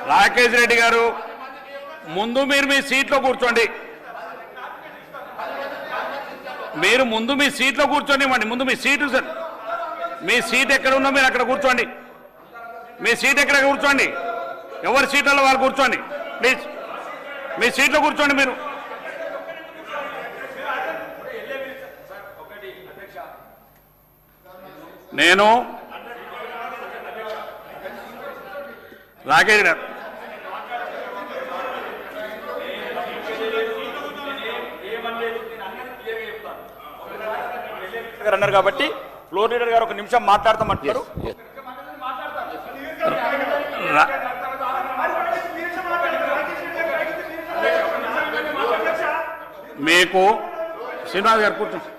రాకేష్ రెడ్డి గారు ముందు మీరు మీ సీట్లో కూర్చోండి. మీరు ముందు మీ సీట్లో కూర్చోండి. ముందు మీ సీటు సార్, మీ సీట్ ఎక్కడ ఉందో మీరు అక్కడ కూర్చోండి. మీ సీట్ ఎక్కడ కూర్చోండి, ఎవరి సీట్లలో వాళ్ళు కూర్చోండి ప్లీజ్. మీ సీట్లో కూర్చోండి మీరు. నేను రాకేష్ గారు అన్నారు కాబట్టి ఫ్లోర్ లీడర్ గారు ఒక నిమిషం మాట్లాడతామంటారు. మీకు శ్రీనివాస్ గారు కూర్చోండి.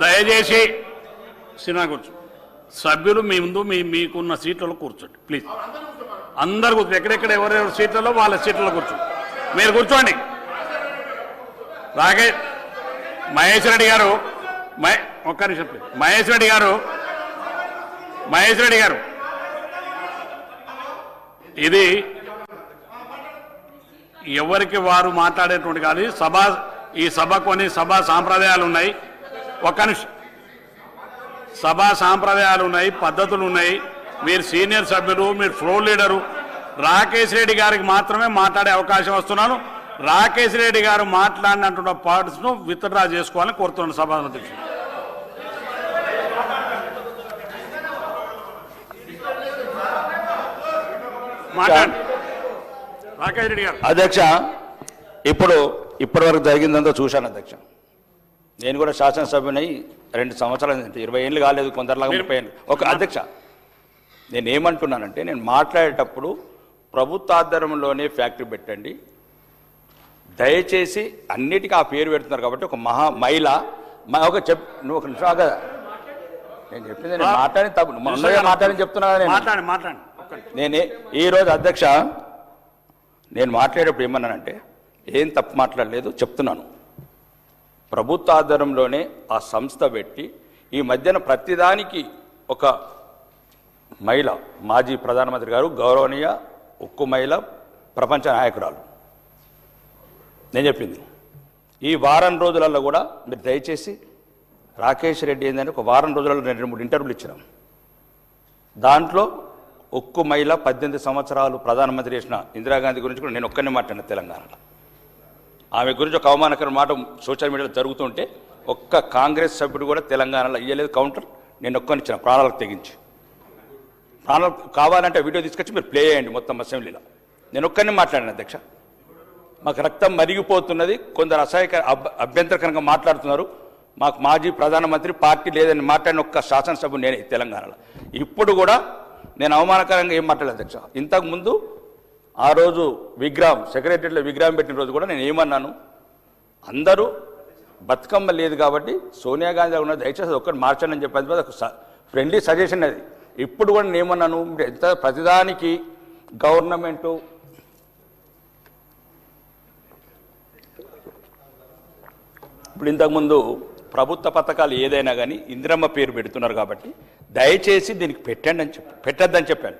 దయచేసి సినిమా కూర్చో. సభ్యులు మీ ముందు మీకున్న సీట్లలో కూర్చోండి ప్లీజ్. అందరు కూర్చో, ఎక్కడెక్కడ ఎవరెవరి సీట్లలో వాళ్ళ సీట్లలో కూర్చోండి. మీరు కూర్చోండి. మహేష్ రెడ్డి గారు ఒక్క నిమిషం ప్లీజ్. మహేష్ రెడ్డి గారు ఇది ఎవరికి వారు మాట్లాడేటువంటి కాదు. ఈ సభ కొన్ని సభా సాంప్రదాయాలు ఉన్నాయి. ఒక్క నిమిషం. సభా సాంప్రదాయాలు ఉన్నాయి, పద్ధతులు ఉన్నాయి. మీరు సీనియర్ సభ్యులు, మీరు ఫ్లోర్ లీడరు. రాకేష్ రెడ్డి గారికి మాత్రమే మాట్లాడే అవకాశం వస్తున్నాను. రాకేష్ రెడ్డి గారు మాట్లాడినటువంటి పార్ట్స్ను విత్డ్రా చేసుకోవాలని కోరుతున్నాను సభాధ్యక్షుడు. మాట్లాడండి రాకేష్ రెడ్డి గారు. అధ్యక్ష, ఇప్పటివరకు జరిగిందంతా చూశాను అధ్యక్ష. నేను కూడా శాసనసభ్యునై 2 సంవత్సరాలు, 20 ఏళ్ళు కాలేదు, కొందరిలాగా 30 ఏళ్ళు. ఒక అధ్యక్ష, నేను ఏమంటున్నానంటే, నేను మాట్లాడేటప్పుడు ప్రభుత్వ ఆధ్వర్యంలోనే ఫ్యాక్టరీ పెట్టండి, దయచేసి అన్నిటికీ ఆ పేరు పెడుతున్నారు కాబట్టి ఒక మహిళ నువ్వు ఒక నిమిషం కదా, నేను చెప్పింది నేను మాట్లాడి తప్పు మాట్లాడని చెప్తున్నా. నేనే ఈరోజు అధ్యక్ష నేను మాట్లాడేటప్పుడు ఏమన్నానంటే, ఏం తప్పు మాట్లాడలేదు చెప్తున్నాను. ప్రభుత్వ ఆధ్వర్యంలోనే ఆ సంస్థ పెట్టి ఈ మధ్యన ప్రతిదానికి ఒక మహిళ, మాజీ ప్రధానమంత్రి గారు, గౌరవనీయ ఉక్కు మహిళ, ప్రపంచ నాయకురాలు, నేను చెప్పింది ఈ వారం రోజులలో కూడా మీరు దయచేసి రాకేష్ రెడ్డి ఏంటంటే ఒక వారం రోజులలో 2-3 ఇంటర్వ్యూలు ఇచ్చినాం. దాంట్లో ఉక్కు మహిళ 18 సంవత్సరాలు ప్రధానమంత్రి చేసిన ఇందిరాగాంధీ గురించి కూడా నేను ఒక్కనే మాట్లాడిన తెలంగాణలో. ఆమె గురించి ఒక అవమానకర మాట సోషల్ మీడియాలో జరుగుతుంటే ఒక్క కాంగ్రెస్ సభ్యుడు కూడా తెలంగాణలో ఇయ్యలేదు కౌంటర్. నేను ఒక్కనిచ్చిన ప్రాణాలకు తెగించి. ప్రాణాలు కావాలంటే వీడియో తీసుకొచ్చి మీరు ప్లే చేయండి మొత్తం అసెంబ్లీలో. నేను ఒక్కనే మాట్లాడిన అధ్యక్ష. మాకు రక్తం మరిగిపోతున్నది, కొందరు అభ్యంతరకరంగా మాట్లాడుతున్నారు. మాకు మాజీ ప్రధానమంత్రి పార్టీ లేదని మాట్లాడిన ఒక్క శాసనసభ్యుడు నేనే తెలంగాణలో. ఇప్పుడు కూడా నేను అవమానకరంగా ఏం మాట్లాడలేదు అధ్యక్ష. ఇంతకుముందు ఆ రోజు సెక్రటరీలో విగ్రహం పెట్టిన రోజు కూడా నేను ఏమన్నాను, అందరూ బతుకమ్మ లేదు కాబట్టి సోనియా గాంధీ ఉన్న దయచేసి ఒక్కటి మార్చండి అని చెప్పేది ఒక ఫ్రెండ్లీ సజెషన్ అది. ఇప్పుడు కూడా నేను ఏమన్నాను, ఎంత ప్రతిదానికి గవర్నమెంటు ఇప్పుడు ఇంతకుముందు ప్రభుత్వ పథకాలు ఏదైనా కానీ ఇందిరమ్మ పేరు పెడుతున్నారు కాబట్టి దయచేసి దీనికి పెట్టద్దని చెప్పాను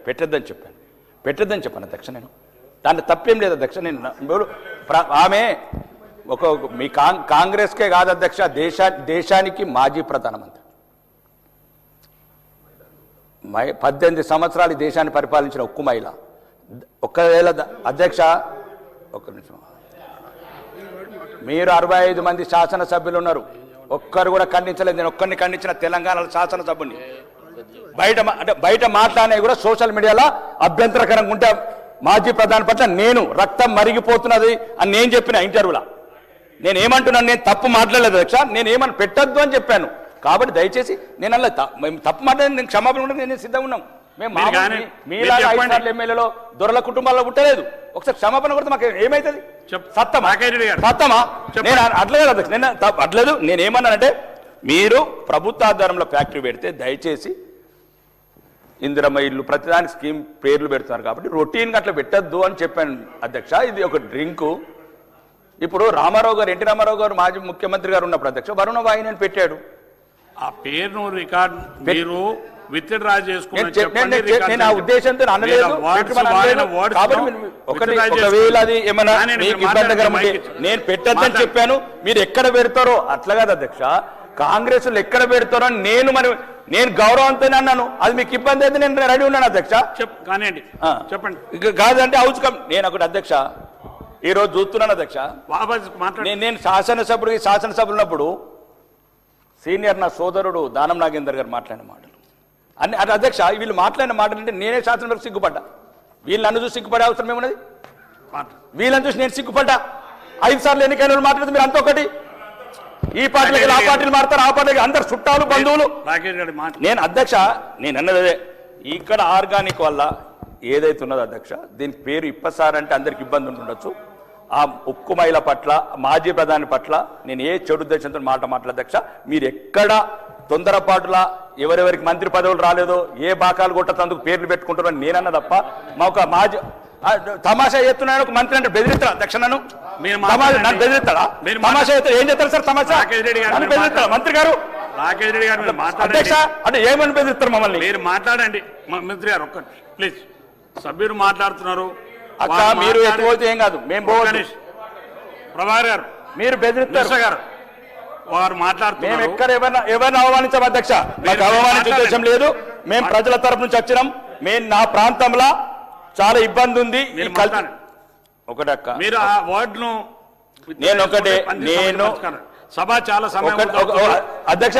అధ్యక్ష. నేను దాంట్లో తప్పేం లేదు అధ్యక్ష. నేను ఆమె మీ కాంగ్రెస్కే కాదు అధ్యక్ష, దేశానికి మాజీ ప్రధానమంత్రి, 18 సంవత్సరాలు దేశాన్ని పరిపాలించిన ఉక్కు మహిళ. ఒక్కవేళ అధ్యక్ష ఒక్క నిమిషం, మీరు 65 మంది శాసనసభ్యులు ఉన్నారు, ఒక్కరు కూడా ఖండించలేదు. నేను ఒక్కరిని ఖండించిన తెలంగాణ శాసనసభ్యుని. బయట మాట్లాడినవి కూడా సోషల్ మీడియాలో అభ్యంతరకరంగా ఉంటే మాజీ ప్రధాని పట్ల నేను రక్తం మరిగిపోతున్నది అని నేను చెప్పిన ఇంటర్వ్యూలో. నేను ఏమంటున్నాను, నేను తప్పు మాట్లాడలేదు అధ్యక్ష, నేను ఏమని పెట్టద్దు అని చెప్పాను. కాబట్టి దయచేసి నేను అలా తప్పు మాట్లాడి నేను క్షమాపణ ఉండదు, నేను సిద్ధంగా ఉన్నాం. మేము మీలాగా 5 సార్లు ఎమ్మెల్యేలో దొరల కుటుంబాల్లో పుట్టలేదు. ఒకసారి క్షమాపణ కొడితే మాకు ఏమైతుంది? సత్తమా? నేను అట్లేదు అధ్యక్ష, నేను అట్లేదు. నేనేమన్నానంటే, మీరు ప్రభుత్వ ఆధారంలో ఫ్యాక్టరీ పెడితే దయచేసి ఇందిరమ్మ ఇల్లు ప్రతిదానికి స్కీమ్ పేర్లు పెడుతున్నారు కాబట్టి రొటీన్గా అట్లా పెట్టద్దు అని చెప్పాను అధ్యక్ష. ఇది ఒక డ్రింకు. ఇప్పుడు రామారావు గారు, ఎన్టీ రామారావు గారు మాజీ ముఖ్యమంత్రి గారు ఉన్నప్పుడు అధ్యక్ష వరుణ వాహిని పెట్టాడు. ఆ పేరును రికార్డ్ మీరు విత్డ్రా నేను ఆ ఉద్దేశంతో అనలేదు. ఒకవేళ అది ఏమైనా మీకు ఇబ్బందికరం ఉంటే నేను పెట్టద్దని చెప్పాను. మీరు ఎక్కడ పెడతారో అట్లా కాదు అధ్యక్ష, కాంగ్రెస్ ఎక్కడ పెడతారో నేను గౌరవంతోనే అన్నాను. అది మీకు ఇబ్బంది అయితే నేను రెడీ ఉన్నాను అధ్యక్ష. కానివ్వండి, చెప్పండి. కాదంటే హౌస్ నేను ఒకటి అధ్యక్ష ఈ రోజు చూస్తున్నాను అధ్యక్ష. నేను శాసనసభ ఉన్నప్పుడు సీనియర్ నా సోదరుడు దానం నాగేందర్ గారు మాట్లాడిన మాటలు అన్ని అటు అధ్యక్ష. వీళ్ళు మాట్లాడిన మాటలు అంటే నేనే శాసనసభకు సిగ్గుపడ్డా. వీళ్ళు నన్ను చూసి సిగ్గుపడే అవసరం ఏమున్నది? వీళ్ళని చూసి నేను సిగ్గుపడ్డా. 5 సార్లు ఎన్నికైన వాళ్ళు మాట్లాడితే మీరు అంత ఒకటి ఈ పార్టీలకి ఆ పార్టీలు మారుతారు, ఆ పార్టీలకి అందరు చుట్టాలు బంధువులు. నేను అధ్యక్ష నేను అన్నది అదే, ఇక్కడ ఆర్గానిక్ వల్ల ఏదైతే ఉన్నదో అధ్యక్ష దీనికి పేరు ఇప్పసారంటే అందరికి ఇబ్బంది ఉంటుండొచ్చు. ఆ ఉక్కు మహిళ పట్ల, మాజీ ప్రధాని పట్ల నేను ఏ చెడు ఉద్దేశంతో మాట్లాడ అధ్యక్ష. మీరు ఎక్కడ తొందరపాటులా ఎవరెవరికి మంత్రి పదవులు రాలేదో ఏ బాకాలు కొట్టేందుకు పేర్లు పెట్టుకుంటారో నేనన్నా తప్ప మా ఒక మాజీ తమాషా చేస్తున్నాను. ఒక మంత్రి అంటే బెదిరిస్తాడా అధ్యక్ష? నన్ను బెదిరిస్తాడా? తమాషా చేస్తే ఏం చేస్తారు సార్? తమాషా బెదిరిస్తాడా మంత్రి గారు? అధ్యక్ష అంటే ఏమని బెదిరిస్తారు మమ్మల్ని? మీరు మాట్లాడండి మంత్రి గారు. ఒక్క ప్లీజ్, సభ్యులు మాట్లాడుతున్నారు. అక్క మీరు ఎటుపోతే ఏం కాదు, మేము పోవాలి. ప్రభాకర్ గారు మీరు బెదిరిస్తారు గారు, వారు మాట్లాడుతున్నారు. మేము ఎక్కడ ఎవరిని అవమానించాం అధ్యక్ష? మాకు అవమానించే ఉద్దేశం లేదు. మేము ప్రజల తరపు నుంచి వచ్చినాం. మేము నా ప్రాంతంలో చాలా ఇబ్బంది ఉంది. ఒకటక్క మీరు ఆ వర్డ్ను నేను ఒకటే నేను సభ చాలా సమయం అధ్యక్ష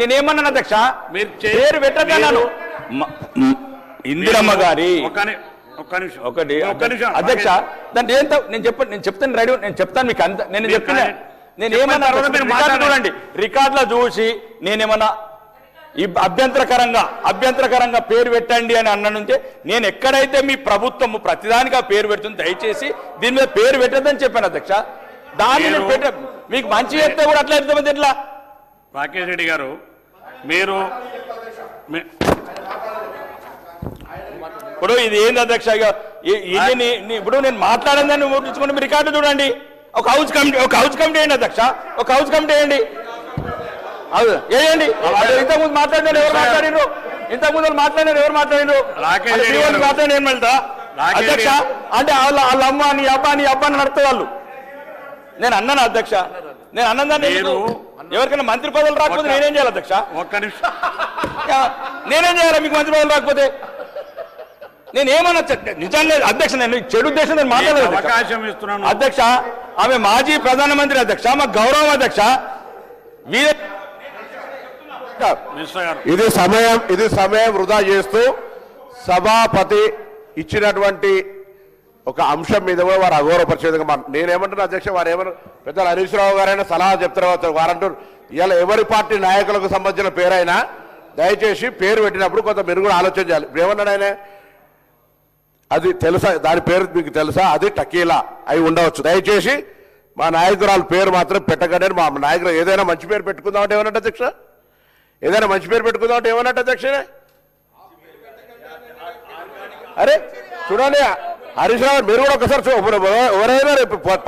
నేనేమన్నాను అధ్యక్ష? మీరు పేరు పెట్టన్నాను ఇందిరమ్మ గారి. ఒకటి అధ్యక్ష దాంట్లో ఏంటో నేను చెప్తాను రెడీ, నేను చెప్తాను మీకు అంత. నేను చెప్తున్నా నేను ఏమన్నా చూడండి రికార్డులో చూసి నేనేమన్నా అభ్యంతరకరంగా పేరు పెట్టండి అని అన్నంటే నేను ఎక్కడైతే మీ ప్రభుత్వం ప్రతిదానికి ఆ పేరు పెడుతుంది దయచేసి దీని మీద పేరు పెట్టద్దని చెప్పాను అధ్యక్ష. దాన్ని నేను పెట్టా మీకు మంచి చెప్తే కూడా అట్లా ఎడుతుంది ఎట్లా? రాకేష్ రెడ్డి గారు మీరు ఇప్పుడు ఇది ఏంది అధ్యక్ష? ఇప్పుడు నేను మాట్లాడిందని ముట్టించుకుంటే మీ రికార్డు చూడండి. ఒక హౌస్ కమిటీ వేయండి అధ్యక్ష, ఒక హౌస్ కమిటీ వేయండి. వేయండి. ఇంతకుముందు మాట్లాడినారు ఎవరు మాట్లాడినారు? ఇంతకుముందు ఎవరు మాట్లాడినారు? మాట్లాడి ఏం వెళ్తా అధ్యక్ష? అంటే వాళ్ళ అమ్మ నీ అబ్బా అని నడుతుంది వాళ్ళు. నేను అన్నాను అధ్యక్ష, నేను అన్నదాన్ని ఎవరికైనా మంత్రి పదవులు రాకపోతే నేనేం చేయాలి అధ్యక్ష? ఒక్క నిమిషం, నేనేం చేయాలి మీకు మంత్రి పదవులు రాకపోతే? నేనేమన్నా నిజంగా అధ్యక్ష నేను చెడు ఉద్దేశం నేను మాట్లాడలేదు అవకాశం ఇస్తున్నాను అధ్యక్ష. ఆమె మాజీ ప్రధానమంత్రి అధ్యక్ష, మా గౌరవం అధ్యక్ష. ఇది సమయం వృధా చేస్తూ సభాపతి ఇచ్చినటువంటి ఒక అంశం మీద కూడా వారు అగౌరవపరిచే విధంగా నేనేమంటున్నా అధ్యక్ష, వారు ఏమన్నా పెద్దలు హరీష్ రావు గారైనా సలహా చెప్తారు. వారంటారు ఇలా ఎవరి పార్టీ నాయకులకు సంబంధించిన పేరైనా దయచేసి పేరు పెట్టినప్పుడు కొంత మీరు కూడా ఆలోచన చేయాలి. ఏమన్నాడు ఆయన? అది తెలుసా? దాని పేరు మీకు తెలుసా? అది టకీలా అయి ఉండవచ్చు. దయచేసి మా నాయకురాలు పేరు మాత్రం పెట్టకండి. మా నాయకులు ఏదైనా మంచి పేరు పెట్టుకుందామంటే ఏమన్నట్టు అధ్యక్ష? ఏదైనా మంచి పేరు పెట్టుకుందామంటే ఏమన్నట్టు అధ్యక్ష? అరే చూడండి హరీష్ రావు, మీరు కూడా ఒకసారి ఎవరైనా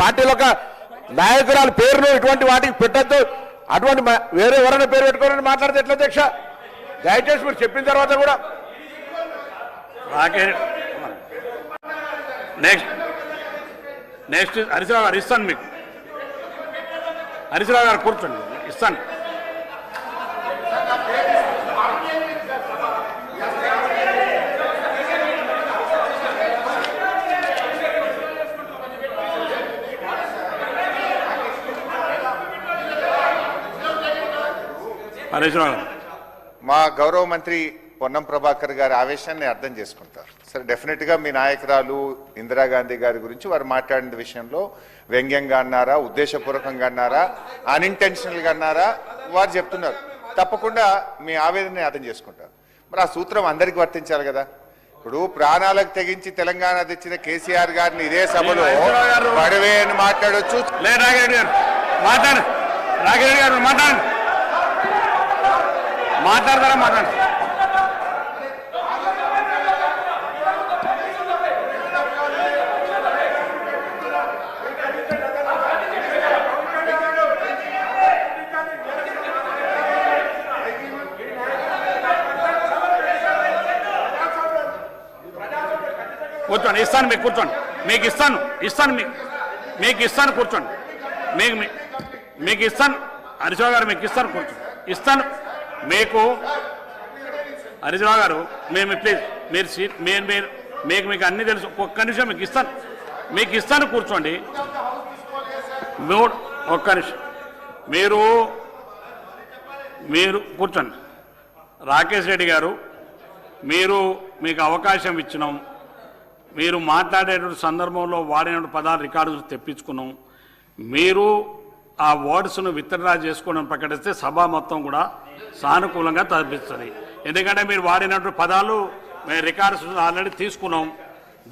పార్టీలో ఒక నాయకురాలు పేరును ఇటువంటి వాటికి పెట్టద్దు. అటువంటి వేరే ఎవరైనా పేరు పెట్టుకోవాలని మాట్లాడితే ఎట్లా అధ్యక్ష? దయచేసి మీరు చెప్పిన తర్వాత కూడా నెక్స్ట్ హరీశ్రావు గారు ఇస్తాను మీకు. హరీశ్రావు గారు కూర్చోండి, ఇస్తాను. హరీశ్రావు గారు మా గౌరవ మంత్రి పొన్నం ప్రభాకర్ గారి ఆవేశాన్ని అర్థం చేసుకుంటారు. సరే, డెఫినెట్గా మీ నాయకురాలు ఇందిరాగాంధీ గారి గురించి వారు మాట్లాడిన విషయంలో వ్యంగ్యంగా అన్నారా, ఉద్దేశపూర్వకంగా అన్నారా, అన్ఇంటెన్షనల్గా అన్నారా వారు చెప్తున్నారు. తప్పకుండా మీ ఆవేదనని అర్థం చేసుకుంటారు. మరి ఆ సూత్రం అందరికీ వర్తించాలి కదా. ఇప్పుడు ప్రాణాలకు తెగించి తెలంగాణ తెచ్చిన కేసీఆర్ గారిని ఇదే సభలో పడవే అని మాట్లాడొచ్చు. మాట్లాడతారా? మాట్లాడండి. కూర్చోండి, ఇస్తాను మీకు, కూర్చోండి, మీకు ఇస్తాను మీకు ఇస్తాను కూర్చోండి, మీకు ఇస్తాను హరీశ్రావు గారు, మీకు ఇస్తాను కూర్చోండి, ఇస్తాను మీకు హరీశ్రావు గారు. మేము ప్లీజ్ మీరు మీకు అన్నీ తెలుసు, ఒక్క నిమిషం మీకు ఇస్తాను కూర్చోండి. ఒక్క నిమిషం మీరు కూర్చోండి. రాకేష్ రెడ్డి గారు, మీకు అవకాశం ఇచ్చినాం, మీరు మాట్లాడేటువంటి సందర్భంలో వాడిన పదాలు రికార్డు తెప్పించుకున్నాం. మీరు ఆ వర్డ్స్ను విత్డ్రా చేసుకోవడం ప్రకటిస్తే సభ మొత్తం కూడా సానుకూలంగా తప్పిస్తుంది. ఎందుకంటే మీరు వాడినటువంటి పదాలు మేము రికార్డ్స్ ఆల్రెడీ తీసుకున్నాం.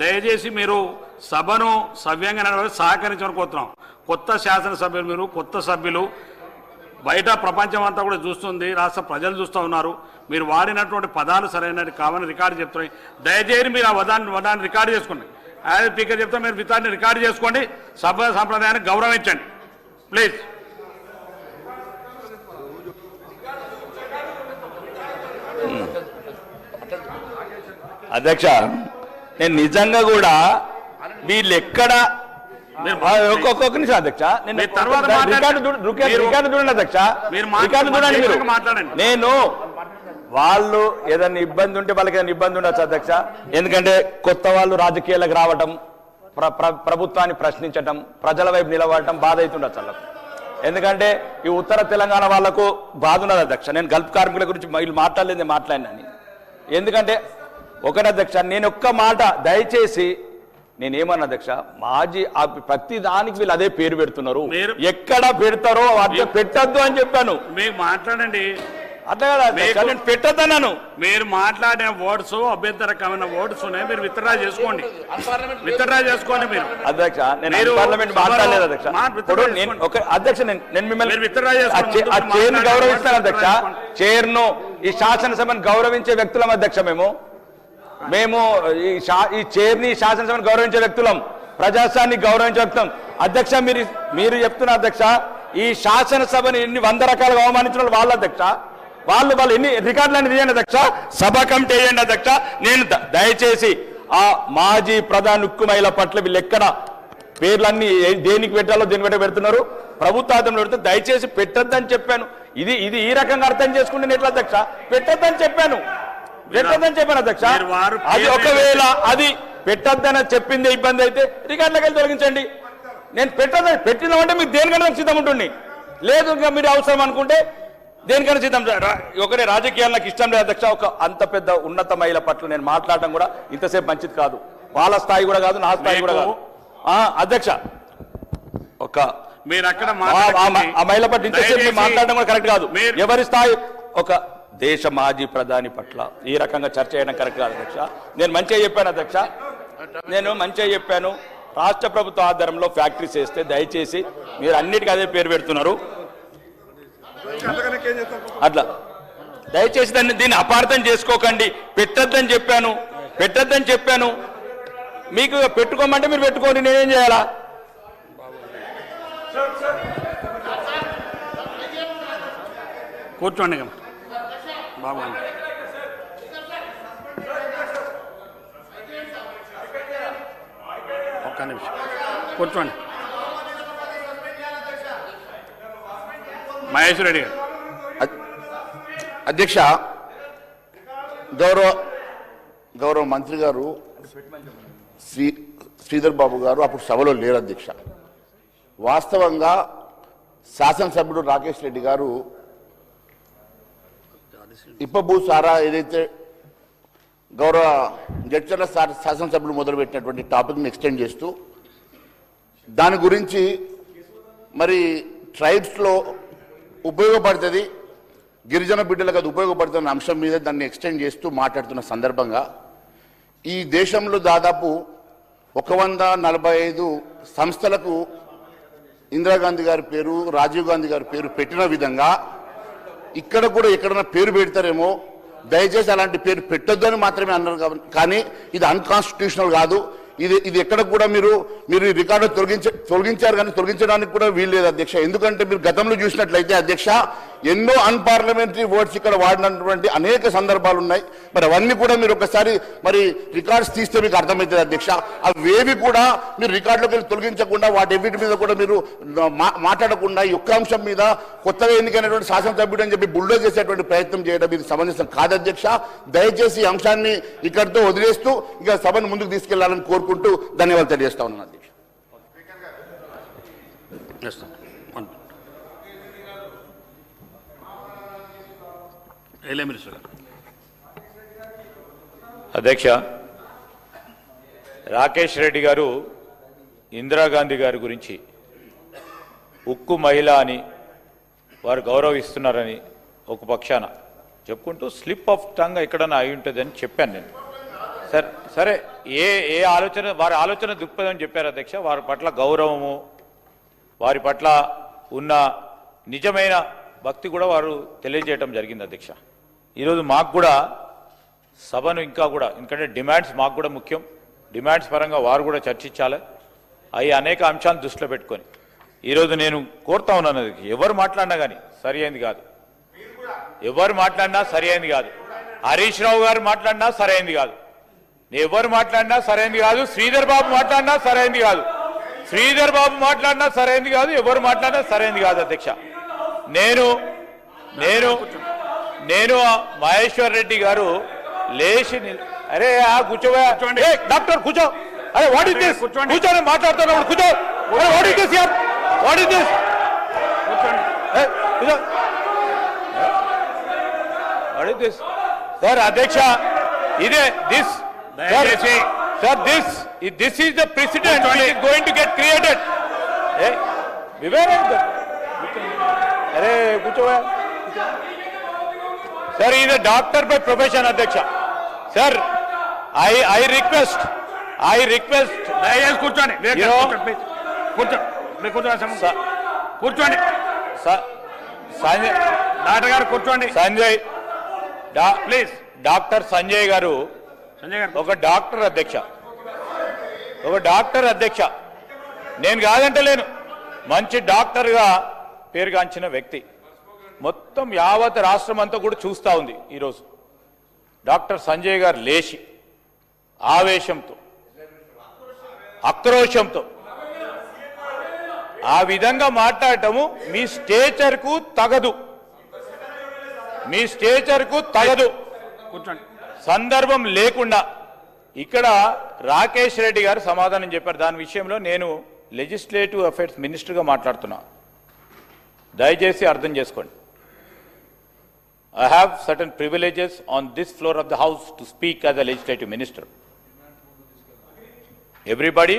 దయచేసి మీరు సభను సవ్యంగా నడవడానికి సహకరించమని కోరుతున్నాం. కొత్త శాసనసభ్యులు, మీరు కొత్త సభ్యులు, బయట ప్రపంచం అంతా కూడా చూస్తుంది, రాష్ట్ర ప్రజలు చూస్తూ ఉన్నారు. మీరు వాడినటువంటి పదాలు సరైనవి కావాలని రికార్డు చెప్తున్నాయి. దయచేసి మీరు ఆ వదాన్ని రికార్డు చేసుకోండి. యాజ్ స్పీకర్ చెప్తా, మీరు వితాన్ని రికార్డు చేసుకోండి. సభ సాంప్రదాయాన్ని గౌరవించండి ప్లీజ్. అధ్యక్ష, నేను నిజంగా కూడా వీళ్ళు ఎక్కడ ఒక్కొక్క నిమిషం అధ్యక్ష, రికార్డు చూడండి అధ్యక్ష, రికార్డు చూడండి మీరు. నేను వాళ్ళు ఏదైనా ఇబ్బంది ఉంటే వాళ్ళకి ఏదైనా ఇబ్బంది ఉండొచ్చు అధ్యక్ష. ఎందుకంటే కొత్త వాళ్ళు రాజకీయాలకు రావటం, ప్రభుత్వాన్ని ప్రశ్నించటం, ప్రజల వైపు నిలబడటం బాధ అవుతుండొచ్చు వాళ్ళకు. ఎందుకంటే ఈ ఉత్తర తెలంగాణ వాళ్లకు బాధ ఉన్నది అధ్యక్ష. నేను గల్ఫ్ కార్మికుల గురించి వీళ్ళు మాట్లాడలేదు, మాట్లాడినని. ఎందుకంటే ఒకటి అధ్యక్ష, నేను ఒక్క మాట దయచేసి నేనేమన్నా అధ్యక్ష, మాజీ ప్రతి దానికి వీళ్ళు అదే పేరు పెడుతున్నారు. ఎక్కడ పెడతారో అట్లా పెట్టద్దు అని చెప్పాను. మీకు మాట్లాడండి, అట్లా కదా నేను పెట్టద్దన్నాను. మీరు మాట్లాడిన వర్డ్స్ అభ్యంతరకమైన వర్డ్స్ ఉన్నాయి, మీరు విత్డ్రా చేసుకోండి మీరు. అధ్యక్ష, నేను పార్లమెంట్ మాట్లాడలేదు అధ్యక్ష. అధ్యక్ష, నేను మిమ్మల్ని ఆ చైర్ను గౌరవిస్తాను అధ్యక్ష. చైర్ను, ఈ శాసనసభను గౌరవించే వ్యక్తులం అధ్యక్ష. మేము ఈ చైర్ని, శాసనసభను గౌరవించే వ్యక్తులం, ప్రజాస్వాన్ని గౌరవించే వ్యక్తులం. అధ్యక్ష, మీరు చెప్తున్న అధ్యక్ష, ఈ శాసనసభని ఎన్ని 100 రకాలుగా అవమానించిన వాళ్ళ అధ్యక్ష. వాళ్ళు ఎన్ని రికార్డులన్నీ తీయండి అధ్యక్ష, సభ కమిటీ వేయండి అధ్యక్ష. నేను దయచేసి ఆ మాజీ ప్రధాని ఉక్కుమైల పట్ల వీళ్ళు ఎక్కడ పేర్లన్నీ దేనికి పెట్టాలో దేనికి పెడుతున్నారు, ప్రభుత్వార్థంలో పెడితే దయచేసి పెట్టొద్దని చెప్పాను. ఇది ఈ రకంగా అర్థం చేసుకుంటే నేను ఎట్లా అధ్యక్ష? పెట్టొద్దని చెప్పాను అధ్యక్ష. అది ఒకవేళ అది పెట్టొద్దని చెప్పింది ఇబ్బంది అయితే రికార్డులకు వెళ్ళి తొలగించండి. నేను పెట్టినామంటే మీకు దేనికన్నా సిద్ధం ఉంటుంది. లేదు ఇంకా మీరు అవసరం అనుకుంటే దేనికైనా సిద్ధం. ఒకటే రాజకీయాలు నాకు ఇష్టం లేదు అధ్యక్ష. ఒక అంత పెద్ద ఉన్నత మహిళ పట్ల నేను మాట్లాడడం కూడా ఇంతసేపు మంచిది కాదు. వాళ్ళ స్థాయి కూడా కాదు, నా స్థాయి కూడా కాదు అధ్యక్ష. ఒక మీరు అక్కడ ఆ మహిళ పట్ల ఇంతసేపు మాట్లాడడం కూడా కరెక్ట్ కాదు. ఎవరి స్థాయి, ఒక దేశ మాజీ ప్రధాని పట్ల ఈ రకంగా చర్చ చేయడం కరెక్ట్ కాదు అధ్యక్ష. నేను మంచిగా చెప్పాను అధ్యక్ష, రాష్ట్ర ప్రభుత్వ ఆధ్వర్యంలో ఫ్యాక్టరీస్ వేస్తే దయచేసి మీరు అన్నిటికీ అదే పేరు పెడుతున్నారు. అట్లా దయచేసి దీన్ని అపార్థం చేసుకోకండి. పెట్టొద్దని చెప్పాను. మీకు పెట్టుకోమంటే మీరు పెట్టుకోండి, నేనేం చేయాలా? కూర్చోండి బాగుంది. ఒక్క నిమిషం కూర్చోండి. మహేశ్వర్ రెడ్డి గారు. అధ్యక్ష, గౌరవ మంత్రి గారు శ్రీధర్ బాబు గారు అప్పుడు సభలో లేరు అధ్యక్ష. వాస్తవంగా శాసనసభ్యుడు రాకేష్ రెడ్డి గారు ఇప్పభూ సారా ఏదైతే గౌరవ జడ్చర్ల శాసనసభ్యులు మొదలుపెట్టినటువంటి టాపిక్ని ఎక్స్టెండ్ చేస్తూ దాని గురించి మరి ట్రైబ్స్లో ఉపయోగపడుతుంది, గిరిజన బిడ్డలకు అది ఉపయోగపడుతున్న అంశం మీద దాన్ని ఎక్స్టెండ్ చేస్తూ మాట్లాడుతున్న సందర్భంగా ఈ దేశంలో దాదాపు 145 సంస్థలకు ఇందిరాగాంధీ గారి పేరు, రాజీవ్ గాంధీ గారి పేరు పెట్టిన విధంగా ఇక్కడ కూడా ఎక్కడన్నా పేరు పెడతారేమో, దయచేసి అలాంటి పేరు పెట్టొద్దు అని మాత్రమే అన్నారు. కానీ ఇది అన్కాన్స్టిట్యూషనల్ కాదు. ఇది ఎక్కడ కూడా మీరు ఈ రికార్డు తొలగించారు, కానీ తొలగించడానికి కూడా వీల్లేదు అధ్యక్ష. ఎందుకంటే మీరు గతంలో చూసినట్లయితే అధ్యక్ష, ఎన్నో అన్పార్లమెంటరీ వర్డ్స్ ఇక్కడ వాడినటువంటి అనేక సందర్భాలు ఉన్నాయి. మరి అవన్నీ కూడా మీరు ఒకసారి మరి రికార్డ్స్ తీస్తే మీకు అర్థమవుతుంది అధ్యక్ష. అవేవి కూడా మీరు రికార్డులోకి వెళ్ళి తొలగించకుండా వాటి మీద కూడా మీరు మాట్లాడకుండా ఈ ఒక్క అంశం మీద కొత్తగా ఎన్నికైనటువంటి శాసనసభ్యుడు అని చెప్పి బుల్డోజ్ చేసేటువంటి ప్రయత్నం చేయడం ఇది సమంజసం కాదు అధ్యక్ష. దయచేసి ఈ అంశాన్ని ఇక్కడితో వదిలేస్తూ ఇక సభను ముందుకు తీసుకెళ్లాలని కోరుకుంటూ ధన్యవాదాలు తెలియజేస్తా ఉన్నాను అధ్యక్ష. అధ్యక్ష, రాకేష్ రెడ్డి గారు ఇందిరాగాంధీ గారి గురించి ఉక్కు మహిళ అని వారు గౌరవిస్తున్నారని ఒక పక్షాన చెప్పుకుంటూ స్లిప్ ఆఫ్ టంగ్ ఎక్కడన్నా అయి ఉంటుందని చెప్పాను నేను. సరే ఏ ఆలోచన వారి ఆలోచన దృక్పథం చెప్పారు అధ్యక్ష. వారి పట్ల గౌరవము, వారి పట్ల ఉన్న నిజమైన భక్తి కూడా వారు తెలియజేయటం జరిగింది అధ్యక్ష. ఈరోజు మాకు కూడా సభను ఇంకా కూడా, ఎందుకంటే డిమాండ్స్ మాకు కూడా ముఖ్యం, డిమాండ్స్ పరంగా వారు కూడా చర్చించాలి. అవి అనేక అంశాలను దృష్టిలో పెట్టుకొని ఈరోజు నేను కోరుతా ఉన్నాను, ఎవరు మాట్లాడినా కానీ సరి అయింది కాదు, ఎవరు మాట్లాడినా సరి అయింది కాదు. హరీష్ రావు గారు మాట్లాడినా సరైంది కాదు, ఎవరు మాట్లాడినా సరైంది కాదు. శ్రీధర్ బాబు మాట్లాడినా సరైంది కాదు, శ్రీధర్ బాబు మాట్లాడినా సరైంది కాదు, ఎవరు మాట్లాడినా సరైంది కాదు అధ్యక్ష. నేను నేను నేను మహేశ్వర్ రెడ్డి గారు లేచి అరే కూర్చోవా డాక్టర్ కూర్చో, అరే వాట్ ఇస్ దిస్, కూర్చొని మాట్లాడుతున్నాడు కూర్చో, వాట్ ఇస్ దిస్ యార్, what is this, what is this sir అధ్యక్ష. ఇదే this sir, this is the president going to get created. Vivek అరే కూర్చోవా sir, is a doctor by profession అధ్యక్ష. సార్ ఐ రిక్వెస్ట్ దయచేసి కూర్చోండి, కూర్చోండి సంజయ్ డాక్టర్ గారు కూర్చోండి. సంజయ్ ప్లీజ్. డాక్టర్ సంజయ్ గారు ఒక డాక్టర్ అధ్యక్ష, ఒక డాక్టర్ అధ్యక్ష. నేను కాదంటలేను, మంచి డాక్టర్గా పేరుగాంచిన వ్యక్తి. మొత్తం యావత్ రాష్ట్రం అంతా కూడా చూస్తూ ఉంది ఈరోజు. డాక్టర్ సంజయ్ గారు లేచి ఆవేశంతో, ఆక్రోశంతో ఆ విధంగా మాట్లాడటము మీ స్టేచర్కు తగదు, మీ స్టేచర్కు తగదు. సందర్భం లేకుండా ఇక్కడ రాకేష్ రెడ్డి గారు సమాధానం చెప్పారు. దాని విషయంలో నేను లెజిస్లేటివ్ అఫైర్స్ మినిస్టర్గా మాట్లాడుతున్నా, దయచేసి అర్థం చేసుకోండి. I have certain privileges on this floor of the house to speak as a legislative minister. Everybody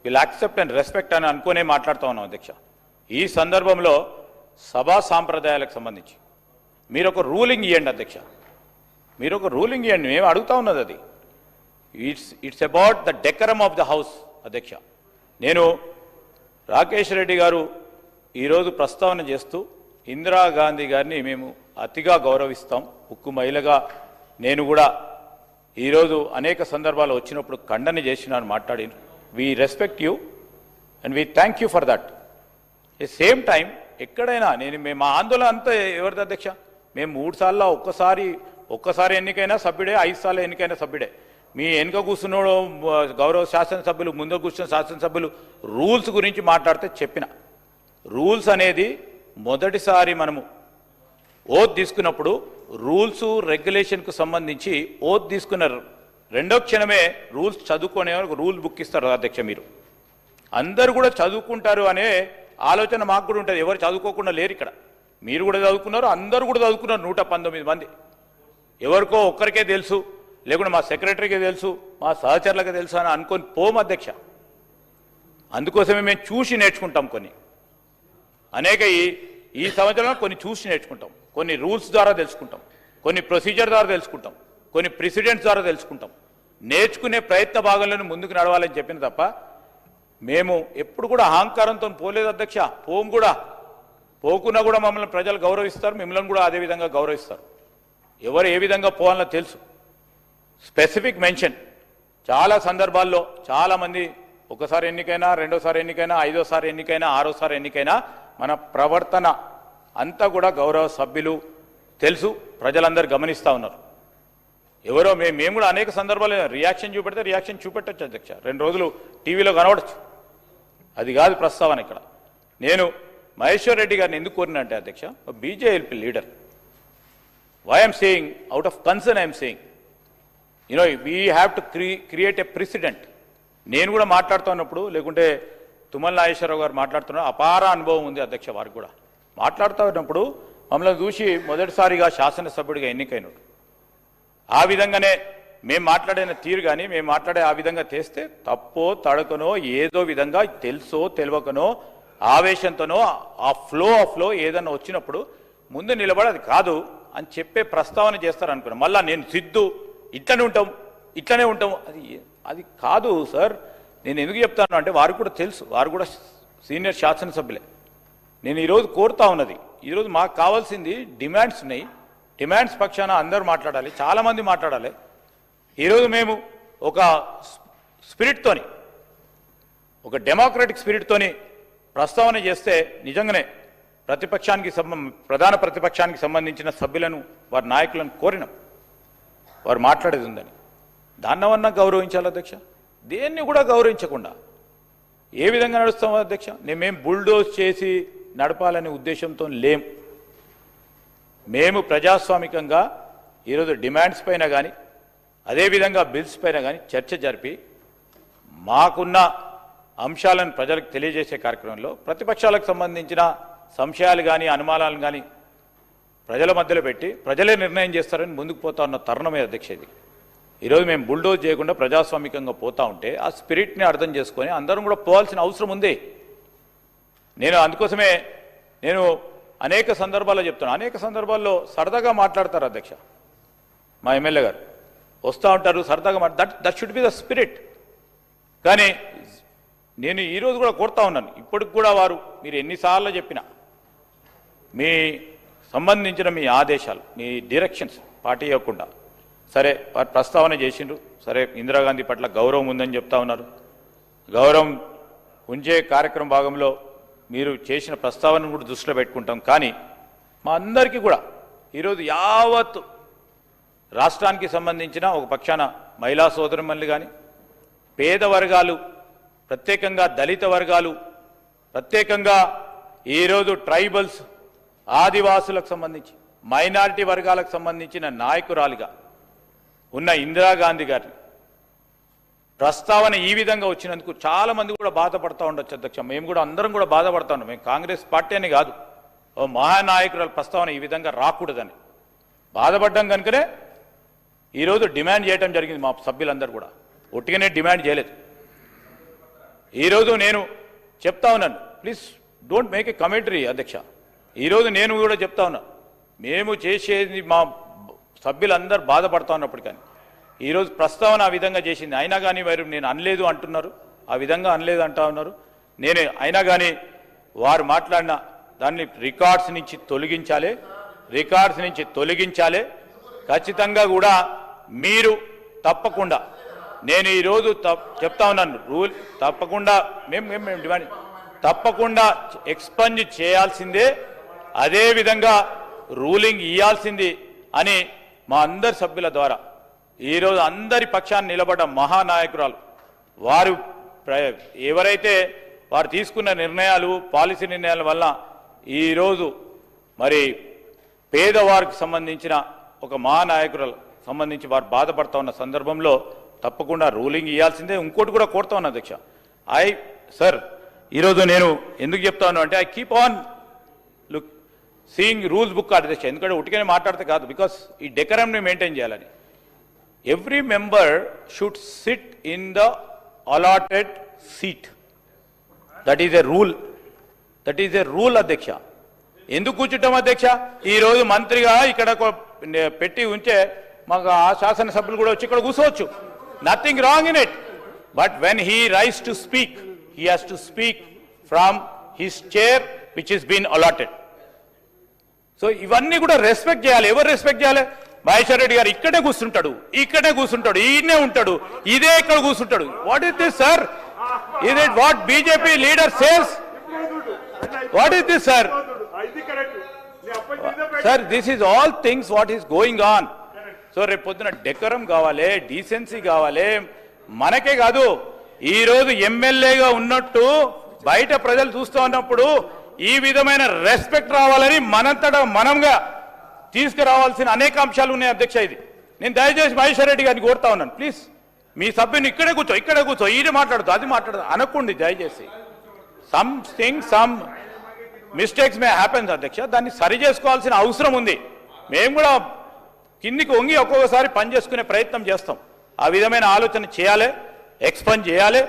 will accept and respect అని అనుకునే మాట్లాడుతూ ఉన్నాం అధ్యక్ష. ఈ సందర్భంలో సభా సాంప్రదాయాలకు సంబంధించి మీరు ఒక రూలింగ్ ఇవ్వండి అధ్యక్ష, మీరు ఒక రూలింగ్ ఇవ్వండి. మేము అడుగుతా ఉన్నది అది it's about the డెకరమ్ of the house అధ్యక్ష. నేను రాకేష్ రెడ్డి గారు ఈరోజు ప్రస్తావన చేస్తూ ఇందిరాగాంధీ గారిని మేము అతిగా గౌరవిస్తాం, ఉక్కు మహిళగా నేను కూడా ఈరోజు అనేక సందర్భాలు వచ్చినప్పుడు ఖండన చేసినాను, మాట్లాడి we respect you and we thank you for that. A same time ఎక్కడైనా మేము మా ఆందోళన అంతా ఎవరిది అధ్యక్ష, మేము 3 సార్లు ఒక్కసారి ఎన్నికైనా సభ్యుడే, 5 సార్లు ఎన్నికైనా సభ్యుడే. మీ వెనుక కూర్చున్నాడు గౌరవ శాసనసభ్యులు, ముందు కూర్చున్న శాసనసభ్యులు రూల్స్ గురించి మాట్లాడితే చెప్పిన రూల్స్ అనేది మొదటిసారి మనము ఓత్ తీసుకున్నప్పుడు రూల్స్ రెగ్యులేషన్కు సంబంధించి ఓత్ తీసుకున్నారు. రెండో క్షణమే రూల్స్ చదువుకునే రూల్ బుక్ ఇస్తారు అధ్యక్ష. మీరు అందరూ కూడా చదువుకుంటారు అనే ఆలోచన మాకు కూడా ఉంటుంది. ఎవరు చదువుకోకుండా లేరు ఇక్కడ, మీరు కూడా చదువుకున్నారు, అందరూ కూడా చదువుకున్నారు. 119 మంది. ఎవరికో ఒక్కరికే తెలుసు, లేకుంటే మా సెక్రటరీకే తెలుసు, మా సహచరులకే తెలుసు అని అనుకొని పోము అధ్యక్ష. అందుకోసమే మేము చూసి నేర్చుకుంటాం. కొన్ని అనేక ఈ సంవత్సరంలో కొన్ని చూసి నేర్చుకుంటాం, కొన్ని రూల్స్ ద్వారా తెలుసుకుంటాం, కొన్ని ప్రొసీజర్ ద్వారా తెలుసుకుంటాం, కొన్ని ప్రెసిడెంట్స్ ద్వారా తెలుసుకుంటాం. నేర్చుకునే ప్రయత్న భాగంలోనే ముందుకు నడవాలని చెప్పిన తప్ప మేము ఎప్పుడు కూడా అహంకారంతో పోలేదు అధ్యక్ష. పోకున్నా కూడా మమ్మల్ని ప్రజలు గౌరవిస్తారు, మిమ్మల్ని కూడా అదే విధంగా గౌరవిస్తారు. ఎవరు ఏ విధంగా పోవాలో తెలుసు. స్పెసిఫిక్ మెన్షన్ చాలా సందర్భాల్లో చాలామంది ఒకసారి ఎన్నికైనా, రెండోసారి ఎన్నికైనా, 5వ సారి ఎన్నికైనా, 6వ సారి ఎన్నికైనా మన ప్రవర్తన అంతా కూడా గౌరవ సభ్యులు తెలుసు, ప్రజలందరూ గమనిస్తూ ఉన్నారు. ఎవరో మేము కూడా అనేక సందర్భాలు రియాక్షన్ చూపెడితే రియాక్షన్ చూపెట్టచ్చు అధ్యక్ష, 2 రోజులు టీవీలో కనబడచ్చు. అది కాదు ప్రస్తావన ఇక్కడ. నేను మహేశ్వర్ రెడ్డి గారిని ఎందుకు కోరినంటే అధ్యక్ష, BJP leader, why I'm saying out of concern I'm saying we have to create a president. నేను కూడా మాట్లాడుతున్నప్పుడు, లేకుంటే తుమ్మల నాగేశ్వరరావు గారు మాట్లాడుతున్న అపార అనుభవం ఉంది అధ్యక్ష, వారికి కూడా మాట్లాడుతూ ఉన్నప్పుడు మమ్మల్ని చూసి మొదటిసారిగా శాసనసభ్యుడిగా ఎన్నికైనడు. ఆ విధంగానే మేము మాట్లాడిన తీరు కానీ మేము మాట్లాడే ఆ విధంగా చేస్తే తప్పో తడకనో ఏదో విధంగా తెలుసో తెలియకనో ఆవేశంతోనో ఆ ఫ్లో ఏదన్నా వచ్చినప్పుడు ముందు నిలబడి అది కాదు అని చెప్పే ప్రస్తావన చేస్తారు అనుకున్నాను. మళ్ళీ నేను సిద్ధు ఇట్లనే ఉంటాం అది కాదు సార్. నేను ఎందుకు చెప్తాను అంటే వారికి కూడా తెలుసు, వారు కూడా సీనియర్ శాసనసభ్యులే. నేను ఈరోజు కోరుతా ఉన్నది, ఈరోజు మాకు కావాల్సింది డిమాండ్స్ ఉన్నాయి. డిమాండ్స్ పక్షాన అందరూ మాట్లాడాలి, చాలామంది మాట్లాడాలి. ఈరోజు మేము ఒక స్పిరిట్తోని, ఒక డెమోక్రటిక్ స్పిరిట్తోని ప్రస్తావన చేస్తే నిజంగానే ప్రధాన ప్రతిపక్షానికి సంబంధించిన సభ్యులను, వారి నాయకులను కోరినాం వారు మాట్లాడేది ఉందని. దాన్నవన్నా గౌరవించాలి అధ్యక్ష. దేన్ని కూడా గౌరవించకుండా ఏ విధంగా నడుస్తామో అధ్యక్ష. మేము బుల్డోజ్ చేసి నడపాలనే ఉద్దేశంతో లేం. మేము ప్రజాస్వామికంగా ఈరోజు డిమాండ్స్ పైన కానీ అదేవిధంగా బిల్స్ పైన కానీ చర్చ జరిపి మాకున్న అంశాలను ప్రజలకు తెలియజేసే కార్యక్రమంలో ప్రతిపక్షాలకు సంబంధించిన సంశయాలు కానీ అనుమానాలు కానీ ప్రజల మధ్యలో పెట్టి ప్రజలే నిర్ణయం చేస్తారని ముందుకు పోతా ఉన్న తరుణమే అధ్యక్ష ఇది. ఈరోజు మేము బుల్డోజ్ చేయకుండా ప్రజాస్వామికంగా పోతా ఉంటే ఆ స్పిరిట్ని అర్థం చేసుకొని అందరం కూడా పోవాల్సిన అవసరం ఉంది. అందుకోసమే నేను అనేక సందర్భాల్లో చెప్తున్నాను. అనేక సందర్భాల్లో సరదాగా మాట్లాడతారు అధ్యక్ష, మా ఎమ్మెల్యే గారు వస్తూ ఉంటారు సరదాగా that should be the spirit. కానీ నేను ఈరోజు కూడా కోరుతా ఉన్నాను, ఇప్పటికి కూడా వారు మీరు ఎన్నిసార్లు చెప్పినా మీ సంబంధించిన మీ ఆదేశాలు, మీ డైరెక్షన్స్ పార్టీ ఇవ్వకుండా సరే వారు ప్రస్తావన చేసిండ్రు. సరే ఇందిరాగాంధీ పట్ల గౌరవం ఉందని చెప్తా ఉన్నారు. గౌరవం ఉంచే కార్యక్రమం భాగంలో మీరు చేసిన ప్రస్తావనను కూడా దృష్టిలో పెట్టుకుంటాం. కానీ మా అందరికీ కూడా ఈరోజు యావత్ రాష్ట్రానికి సంబంధించిన ఒక పక్షాన మహిళా సోదరుమణులు కానీ, పేద వర్గాలు, ప్రత్యేకంగా దళిత వర్గాలు, ప్రత్యేకంగా ఈరోజు ట్రైబల్స్, ఆదివాసులకు సంబంధించి మైనారిటీ వర్గాలకు సంబంధించిన నాయకురాలిగా ఉన్న ఇందిరాగాంధీ గారిని ప్రస్తావన ఈ విధంగా వచ్చినందుకు చాలా మంది కూడా బాధపడతా ఉండొచ్చు అధ్యక్ష. మేము కూడా అందరం కూడా బాధపడతా ఉన్నాం. మేము కాంగ్రెస్ పార్టీ అని కాదు, ఓ మహానాయకురాల ప్రస్తావన ఈ విధంగా రాకూడదని బాధపడ్డాం కనుకనే ఈరోజు డిమాండ్ చేయడం జరిగింది. మా సభ్యులందరూ కూడా ఒట్టిగానే డిమాండ్ చేయలేదు. ఈరోజు నేను చెప్తా ఉన్నాను, please don't make a commentary అధ్యక్ష. ఈరోజు నేను కూడా చెప్తా ఉన్నా, మేము చేసేది మా సభ్యులందరూ బాధపడతా ఉన్నప్పుడు కానీ ఈరోజు ప్రస్తావన ఆ విధంగా చేసింది. అయినా కానీ వారు నేను అనలేదు అంటున్నారు, ఆ విధంగా అనలేదు అంటా ఉన్నారు. నేను అయినా కానీ వారు మాట్లాడిన దాన్ని రికార్డ్స్ నుంచి తొలగించాలి. ఖచ్చితంగా కూడా మీరు తప్పకుండా, నేను ఈరోజు చెప్తా ఉన్నాను, రూల్ తప్పకుండా మేము డిమాండ్ తప్పకుండా ఎక్స్పంజ్ చేయాల్సిందే, అదేవిధంగా రూలింగ్ ఇవ్వాల్సింది అని మా అందరి సభ్యుల ద్వారా ఈరోజు అందరి పక్షాన్ని నిలబడ్డ మహానాయకురాలు వారు ఎవరైతే వారు తీసుకున్న నిర్ణయాలు, పాలసీ నిర్ణయాల వల్ల ఈరోజు మరి పేదవారికి సంబంధించిన ఒక మహానాయకురాలు సంబంధించి వారు బాధపడతా ఉన్న సందర్భంలో తప్పకుండా రూలింగ్ ఇవ్వాల్సిందే. ఇంకోటి కూడా కోరుతా ఉన్నా అధ్యక్ష, సార్ ఈరోజు నేను ఎందుకు చెప్తాను అంటే I keep on seeing rules book అధ్యక్ష. ఎందుకంటే ఉట్టిగానే మాట్లాడితే కాదు, బికాస్ ఈ డెకరంని మెయింటైన్ చేయాలని. Every member should SIT in the allotted seat. That is a rule అధ్యక్ష. ఎందుకు కూర్చుంటాం అధ్యక్ష? ఈరోజు మంత్రిగా ఇక్కడ పెట్టి ఉంచే మాకు ఆ శాసనసభ్యులు కూడా వచ్చి ఇక్కడ కూర్చోవచ్చు, nothing wrong in it. But when he rise to speak, he has to speak from his chair which is been allotted. So ఇవన్నీ కూడా రెస్పెక్ట్ చేయాలి. ఎవరు రెస్పెక్ట్ చేయాలి? మహేశ్వర్ రెడ్డి గారు ఇక్కడే కూర్చుంటాడు, ఈయనే ఉంటాడు, ఇదే ఇక్కడ కూర్చుంటాడు. What is this sir? Is it what BJP leader says? What is this sir? Sir this is all things what is going on. So రేపు పొద్దున డెకరం కావాలి, డీసెన్సీ కావాలి. మనకే కాదు, ఈరోజు ఎమ్మెల్యేగా ఉన్నట్టు బయట ప్రజలు చూస్తూ ఉన్నప్పుడు ఈ విధమైన రెస్పెక్ట్ రావాలని మనంతటా మనంగా తీసుకురావాల్సిన అనేక అంశాలు ఉన్నాయి అధ్యక్ష. ఇది నేను దయచేసి మహేశ్వర్ రెడ్డి గారిని కోరుతా ఉన్నాను, ప్లీజ్ మీ సభ్యుని ఇక్కడే కూర్చో, ఇది మాట్లాడుతూ అది మాట్లాడుతూ అనకండి దయచేసి. సమ్ మిస్టేక్స్ మే హ్యాపెన్స్ అధ్యక్ష, దాన్ని సరి చేసుకోవాల్సిన అవసరం ఉంది. మేము కూడా కిందికి వంగి ఒక్కొక్కసారి పని చేసుకునే ప్రయత్నం చేస్తాం. ఆ విధమైన ఆలోచన చేయాలి, ఎక్స్పెండ్ చేయాలి,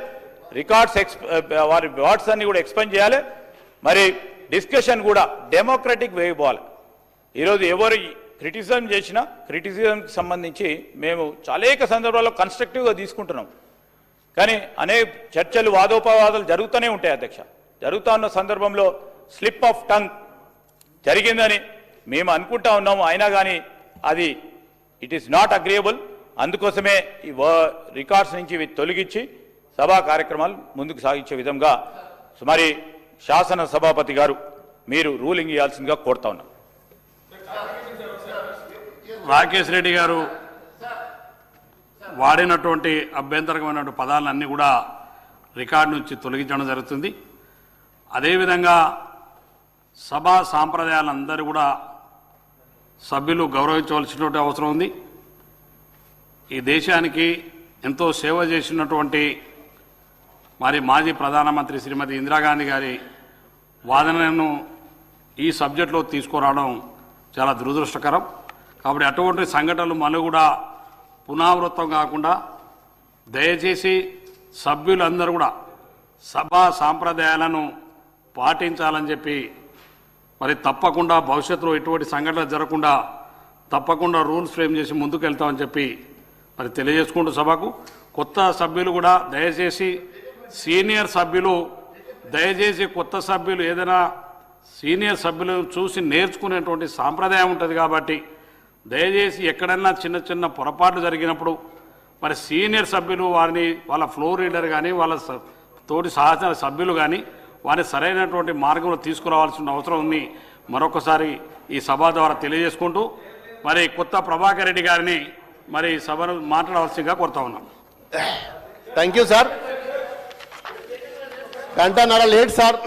వారి వర్డ్స్ అన్ని కూడా ఎక్స్పెండ్ చేయాలి. మరి డిస్కషన్ కూడా డెమోక్రటిక్ వే పోవాలి. ఈరోజు ఎవరు క్రిటిసిజం చేసినా క్రిటిసిజంకి సంబంధించి మేము అనేక సందర్భాల్లో కన్స్ట్రక్టివ్గా తీసుకుంటున్నాం. కానీ అనేక చర్చలు, వాదోపవాదాలు జరుగుతూనే ఉంటాయి అధ్యక్ష. జరుగుతూ ఉన్న సందర్భంలో స్లిప్ ఆఫ్ టంగ్ జరిగిందని మేము అనుకుంటా ఉన్నాము. అయినా కానీ అది ఇట్ ఈస్ నాట్ అగ్రియబుల్. అందుకోసమే ఈ రికార్డ్స్ నుంచి ఇవి తొలగించి సభా కార్యక్రమాలు ముందుకు సాగించే విధంగా మరి శాసన సభాపతి గారు మీరు రూలింగ్ ఇవ్వాల్సిందిగా కోరుతా ఉన్నాం. రాకేష్ రెడ్డి గారు వాడినటువంటి అభ్యంతరకమైనటువంటి పదాలన్నీ కూడా రికార్డు నుంచి తొలగించడం జరుగుతుంది. అదేవిధంగా సభా సాంప్రదాయాలందరూ కూడా సభ్యులు గౌరవించవలసినటువంటి అవసరం ఉంది. ఈ దేశానికి ఎంతో సేవ చేసినటువంటి మరి మాజీ ప్రధానమంత్రి శ్రీమతి ఇందిరాగాంధీ గారి వాదనను ఈ సబ్జెక్టులో తీసుకురావడం చాలా దురదృష్టకరం. కాబట్టి అటువంటి సంఘటనలు మనం కూడా పునరావృతం కాకుండా దయచేసి సభ్యులందరూ కూడా సభా సాంప్రదాయాలను పాటించాలని చెప్పి మరి తప్పకుండా భవిష్యత్తులో ఎటువంటి సంఘటనలు జరగకుండా తప్పకుండా రూల్స్ ఫ్రేమ్ చేసి ముందుకు వెళ్తామని చెప్పి మరి తెలియజేసుకుంటూ సభకు కొత్త సభ్యులు కూడా దయచేసి సీనియర్ సభ్యులు దయచేసి కొత్త సభ్యులు ఏదైనా సీనియర్ సభ్యులు చూసి నేర్చుకునేటువంటి సాంప్రదాయం ఉంటుంది. కాబట్టి దయచేసి ఎక్కడైనా చిన్న చిన్న పొరపాట్లు జరిగినప్పుడు మరి సీనియర్ సభ్యులు వారిని వాళ్ళ ఫ్లోర్ లీడర్ కానీ వాళ్ళ తోటి సహచర సభ్యులు కానీ వారిని సరైనటువంటి మార్గంలో తీసుకురావాల్సిన అవసరం ఉంది. మరొకసారి ఈ సభ ద్వారా తెలియజేసుకుంటూ మరి కొత్త ప్రభాకర్ రెడ్డి గారిని మరి సభను మాట్లాడవలసిందిగా కోరుతా ఉన్నాం. Thank you sir. గంటన్నర లేట్ సార్.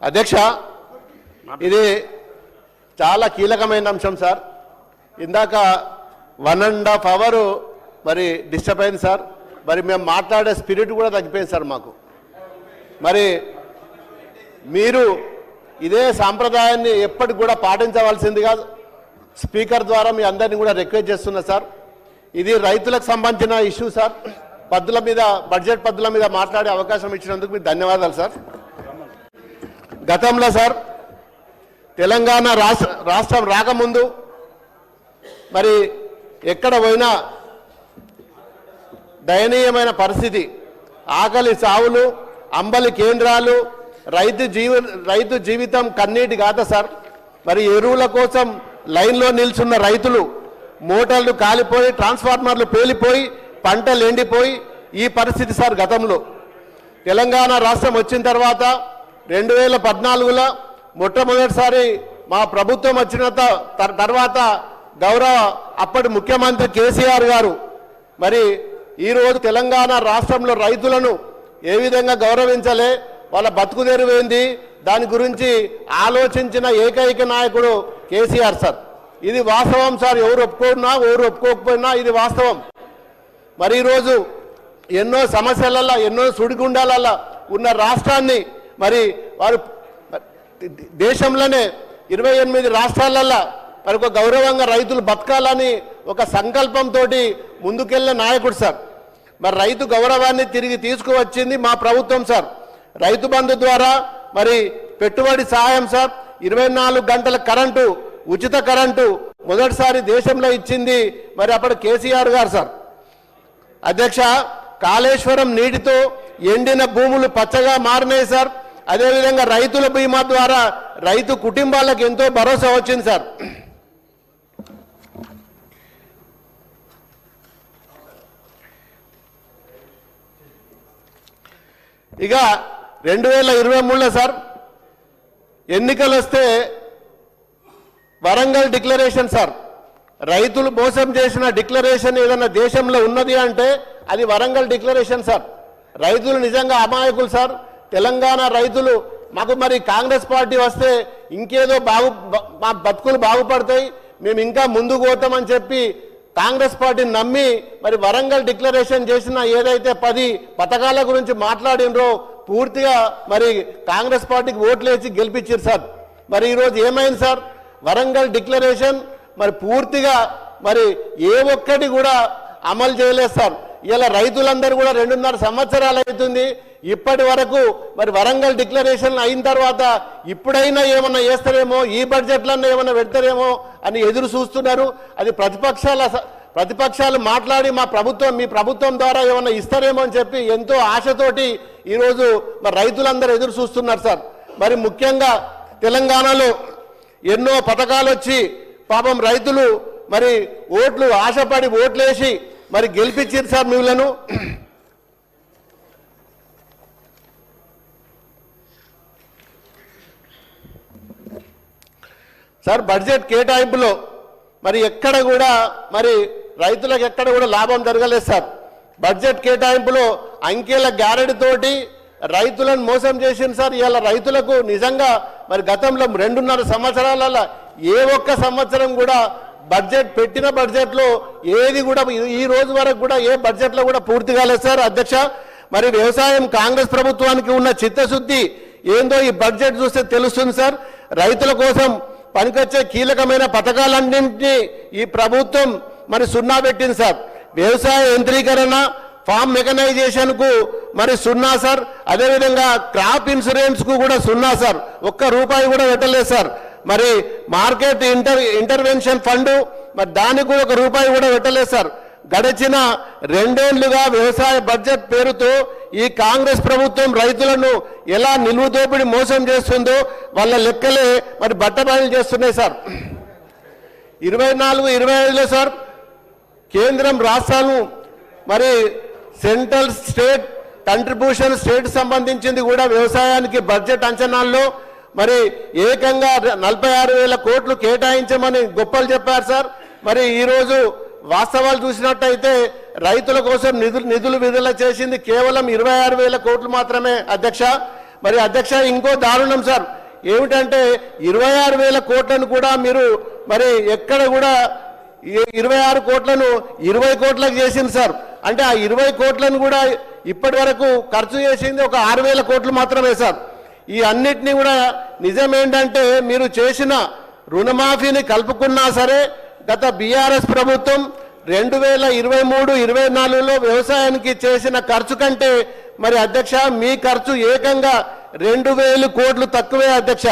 అధ్యక్ష, ఇది చాలా కీలకమైన అంశం సార్. ఇందాక 1.5 hours మరి డిస్టర్బ్ అయింది సార్. మరి మేము మాట్లాడే స్పిరిట్ కూడా తగ్గిపోయింది సార్ మాకు. మరి మీరు ఇదే సాంప్రదాయాన్ని ఎప్పటికి కూడా పాటించవలసిందిగా స్పీకర్ ద్వారా మీ అందరినీ కూడా రిక్వెస్ట్ చేస్తున్నా సార్. ఇది రైతులకు సంబంధించిన ఇష్యూ సార్. పద్దుల మీద, బడ్జెట్ పద్దుల మీద మాట్లాడే అవకాశం ఇచ్చినందుకు మీకు ధన్యవాదాలు సార్. గతంలో సార్ తెలంగాణ రాష్ట్రం రాకముందు మరి ఎక్కడ పోయినా దయనీయమైన పరిస్థితి, ఆకలి చావులు, అంబలి కేంద్రాలు, రైతు జీవితం కన్నీటి గాథ సార్. మరి ఎరువుల కోసం లైన్లో నిల్చున్న రైతులు, మోటార్లు కాలిపోయి, ట్రాన్స్ఫార్మర్లు పేలిపోయి, పంటలు ఎండిపోయి ఈ పరిస్థితి సార్. గతంలో తెలంగాణ రాష్ట్రం వచ్చిన తర్వాత 2014లో మొట్టమొదటిసారి మా ప్రభుత్వం వచ్చిన తర్వాత గౌరవ అప్పటి ముఖ్యమంత్రి కేసీఆర్ గారు మరి ఈరోజు తెలంగాణ రాష్ట్రంలో రైతులను ఏ విధంగా గౌరవించాలి, వాళ్ళ బతుకు తెరువేంది, దాని గురించి ఆలోచించిన ఏకైక నాయకుడు కేసీఆర్ సార్. ఇది వాస్తవం సార్. ఎవరు ఒప్పుకున్నా ఎవరు ఒప్పుకోకపోయినా ఇది వాస్తవం. మరి ఈరోజు ఎన్నో సమస్యలలో, ఎన్నో సుడిగుండాలలో ఉన్న రాష్ట్రాన్ని మరి వారు దేశంలోనే 28 రాష్ట్రాలలో మరి ఒక గౌరవంగా రైతులు బతకాలని ఒక సంకల్పంతో ముందుకెళ్ళిన నాయకుడు సార్. మరి రైతు గౌరవాన్ని తిరిగి తీసుకువచ్చింది మా ప్రభుత్వం సార్. రైతు బంధు ద్వారా మరి పెట్టుబడి సహాయం సార్, 24 గంటల కరెంటు, ఉచిత కరెంటు మొదటిసారి దేశంలో ఇచ్చింది మరి అప్పుడు కేసీఆర్ గారు సార్. అధ్యక్ష, కాళేశ్వరం నీటితో ఎండిన భూములు పచ్చగా మారినాయి సార్. అదేవిధంగా రైతుల బీమా ద్వారా రైతు కుటుంబాలకు ఎంతో భరోసా వచ్చింది సార్. ఇక 2023లో సార్ ఎన్నికలు వస్తే వరంగల్ డిక్లరేషన్ సార్, రైతులు మోసం చేసిన డిక్లరేషన్ ఏదన్నా దేశంలో ఉన్నది అంటే అది వరంగల్ డిక్లరేషన్ సార్. రైతులు నిజంగా అమాయకులు సార్. తెలంగాణ రైతులు మాకు మరి కాంగ్రెస్ పార్టీ వస్తే ఇంకేదో మా బతుకులు బాగుపడతాయి, మేము ఇంకా ముందుకు పోతామని చెప్పి కాంగ్రెస్ పార్టీని నమ్మి మరి వరంగల్ డిక్లరేషన్ చేసిన ఏదైతే 10 పథకాల గురించి మాట్లాడినరో పూర్తిగా మరి కాంగ్రెస్ పార్టీకి ఓట్లేసి గెలిపించారు సార్. మరి ఈరోజు ఏమైంది సార్? వరంగల్ డిక్లరేషన్ మరి పూర్తిగా మరి ఏ ఒక్కటి కూడా అమలు చేయలేదు సార్. ఇలా రైతులందరూ కూడా 2.5 సంవత్సరాలు అవుతుంది, ఇప్పటి వరకు మరి వరంగల్ డిక్లరేషన్ అయిన తర్వాత ఇప్పుడైనా ఏమన్నా చేస్తారేమో, ఈ బడ్జెట్లన్నా ఏమన్నా పెడతారేమో అని ఎదురు చూస్తున్నారు. అది ప్రతిపక్షాలు మాట్లాడి మీ ప్రభుత్వం ద్వారా ఏమన్నా ఇస్తారేమో అని చెప్పి ఎంతో ఆశతోటి ఈరోజు మరి రైతులందరూ ఎదురు చూస్తున్నారు సార్. మరి ముఖ్యంగా తెలంగాణలో ఎన్నో పథకాలు వచ్చి పాపం రైతులు మరి ఆశపడి ఓట్లేసి మరి గెలిపించారు సార్ మిమ్మల్ని. సార్ బడ్జెట్ కేటాయింపులో మరి ఎక్కడ కూడా మరి రైతులకు ఎక్కడ కూడా లాభం జరగలేదు సార్. బడ్జెట్ కేటాయింపులో అంకెల గ్యారెంటీతోటి రైతులను మోసం చేసింది సార్. ఇవాళ రైతులకు నిజంగా మరి గతంలో 2.5 సంవత్సరాలలో ఏ ఒక్క సంవత్సరం కూడా పెట్టిన బడ్జెట్లో ఏది కూడా ఈ రోజు వరకు కూడా ఏ బడ్జెట్లో కూడా పూర్తి కాలేదు సార్. అధ్యక్ష, మరి వ్యవసాయం కాంగ్రెస్ ప్రభుత్వానికి ఉన్న చిత్తశుద్ధి ఏందో ఈ బడ్జెట్ చూస్తే తెలుస్తుంది సార్. రైతుల కోసం పనికొచ్చే కీలకమైన పథకాలన్నింటినీ ఈ ప్రభుత్వం మరి సున్నా పెట్టింది సార్. వ్యవసాయ యంత్రీకరణ, ఫామ్ మెకనైజేషన్ కు మరి సున్నా సార్. అదేవిధంగా క్రాప్ ఇన్సూరెన్స్ కు కూడా సున్నా సార్. ₹1 కూడా పెట్టలేదు సార్. మరి మార్కెట్ ఇంటర్వెన్షన్ ఫండ్ మరి దానికి కూడా ₹1 కూడా పెట్టలేదు సార్. గడిచిన 2 ఏళ్లుగా వ్యవసాయ బడ్జెట్ పేరుతో ఈ కాంగ్రెస్ ప్రభుత్వం రైతులను ఎలా నిలువుదోపిడి మోసం చేస్తుందో వాళ్ళ లెక్కలే మరి బట్టబయలు చేస్తున్నాయి సార్. 24-25లో సార్ కేంద్రం రాష్ట్రాలు మరి సెంట్రల్ స్టేట్ కంట్రిబ్యూషన్ స్టేట్ సంబంధించింది కూడా వ్యవసాయానికి బడ్జెట్ అంచనాల్లో మరి ఏకంగా 46,000 కోట్లు కేటాయించమని గొప్పలు చెప్పారు సార్. మరి ఈరోజు వాస్తవాలు చూసినట్టయితే రైతుల కోసం నిధులు విడుదల చేసింది కేవలం 26,000 కోట్లు మాత్రమే అధ్యక్ష. మరి అధ్యక్ష ఇంకో దారుణం సార్ ఏమిటంటే 26,000 కోట్లను కూడా మీరు మరి ఎక్కడ కూడా 26 కోట్లను 20 కోట్లకు చేసింది సార్. అంటే ఆ 20 కోట్లను కూడా ఇప్పటి వరకు ఖర్చు చేసింది ఒక 6,000 కోట్లు మాత్రమే సార్. ఈ అన్నిటినీ కూడా నిజమేంటంటే మీరు చేసిన రుణమాఫీని కలుపుకున్నా సరే గత బీఆర్ఎస్ ప్రభుత్వం 2023-24లో వ్యవసాయానికి చేసిన ఖర్చు కంటే మరి అధ్యక్ష మీ ఖర్చు ఏకంగా 2,000 కోట్లు తక్కువే అధ్యక్ష.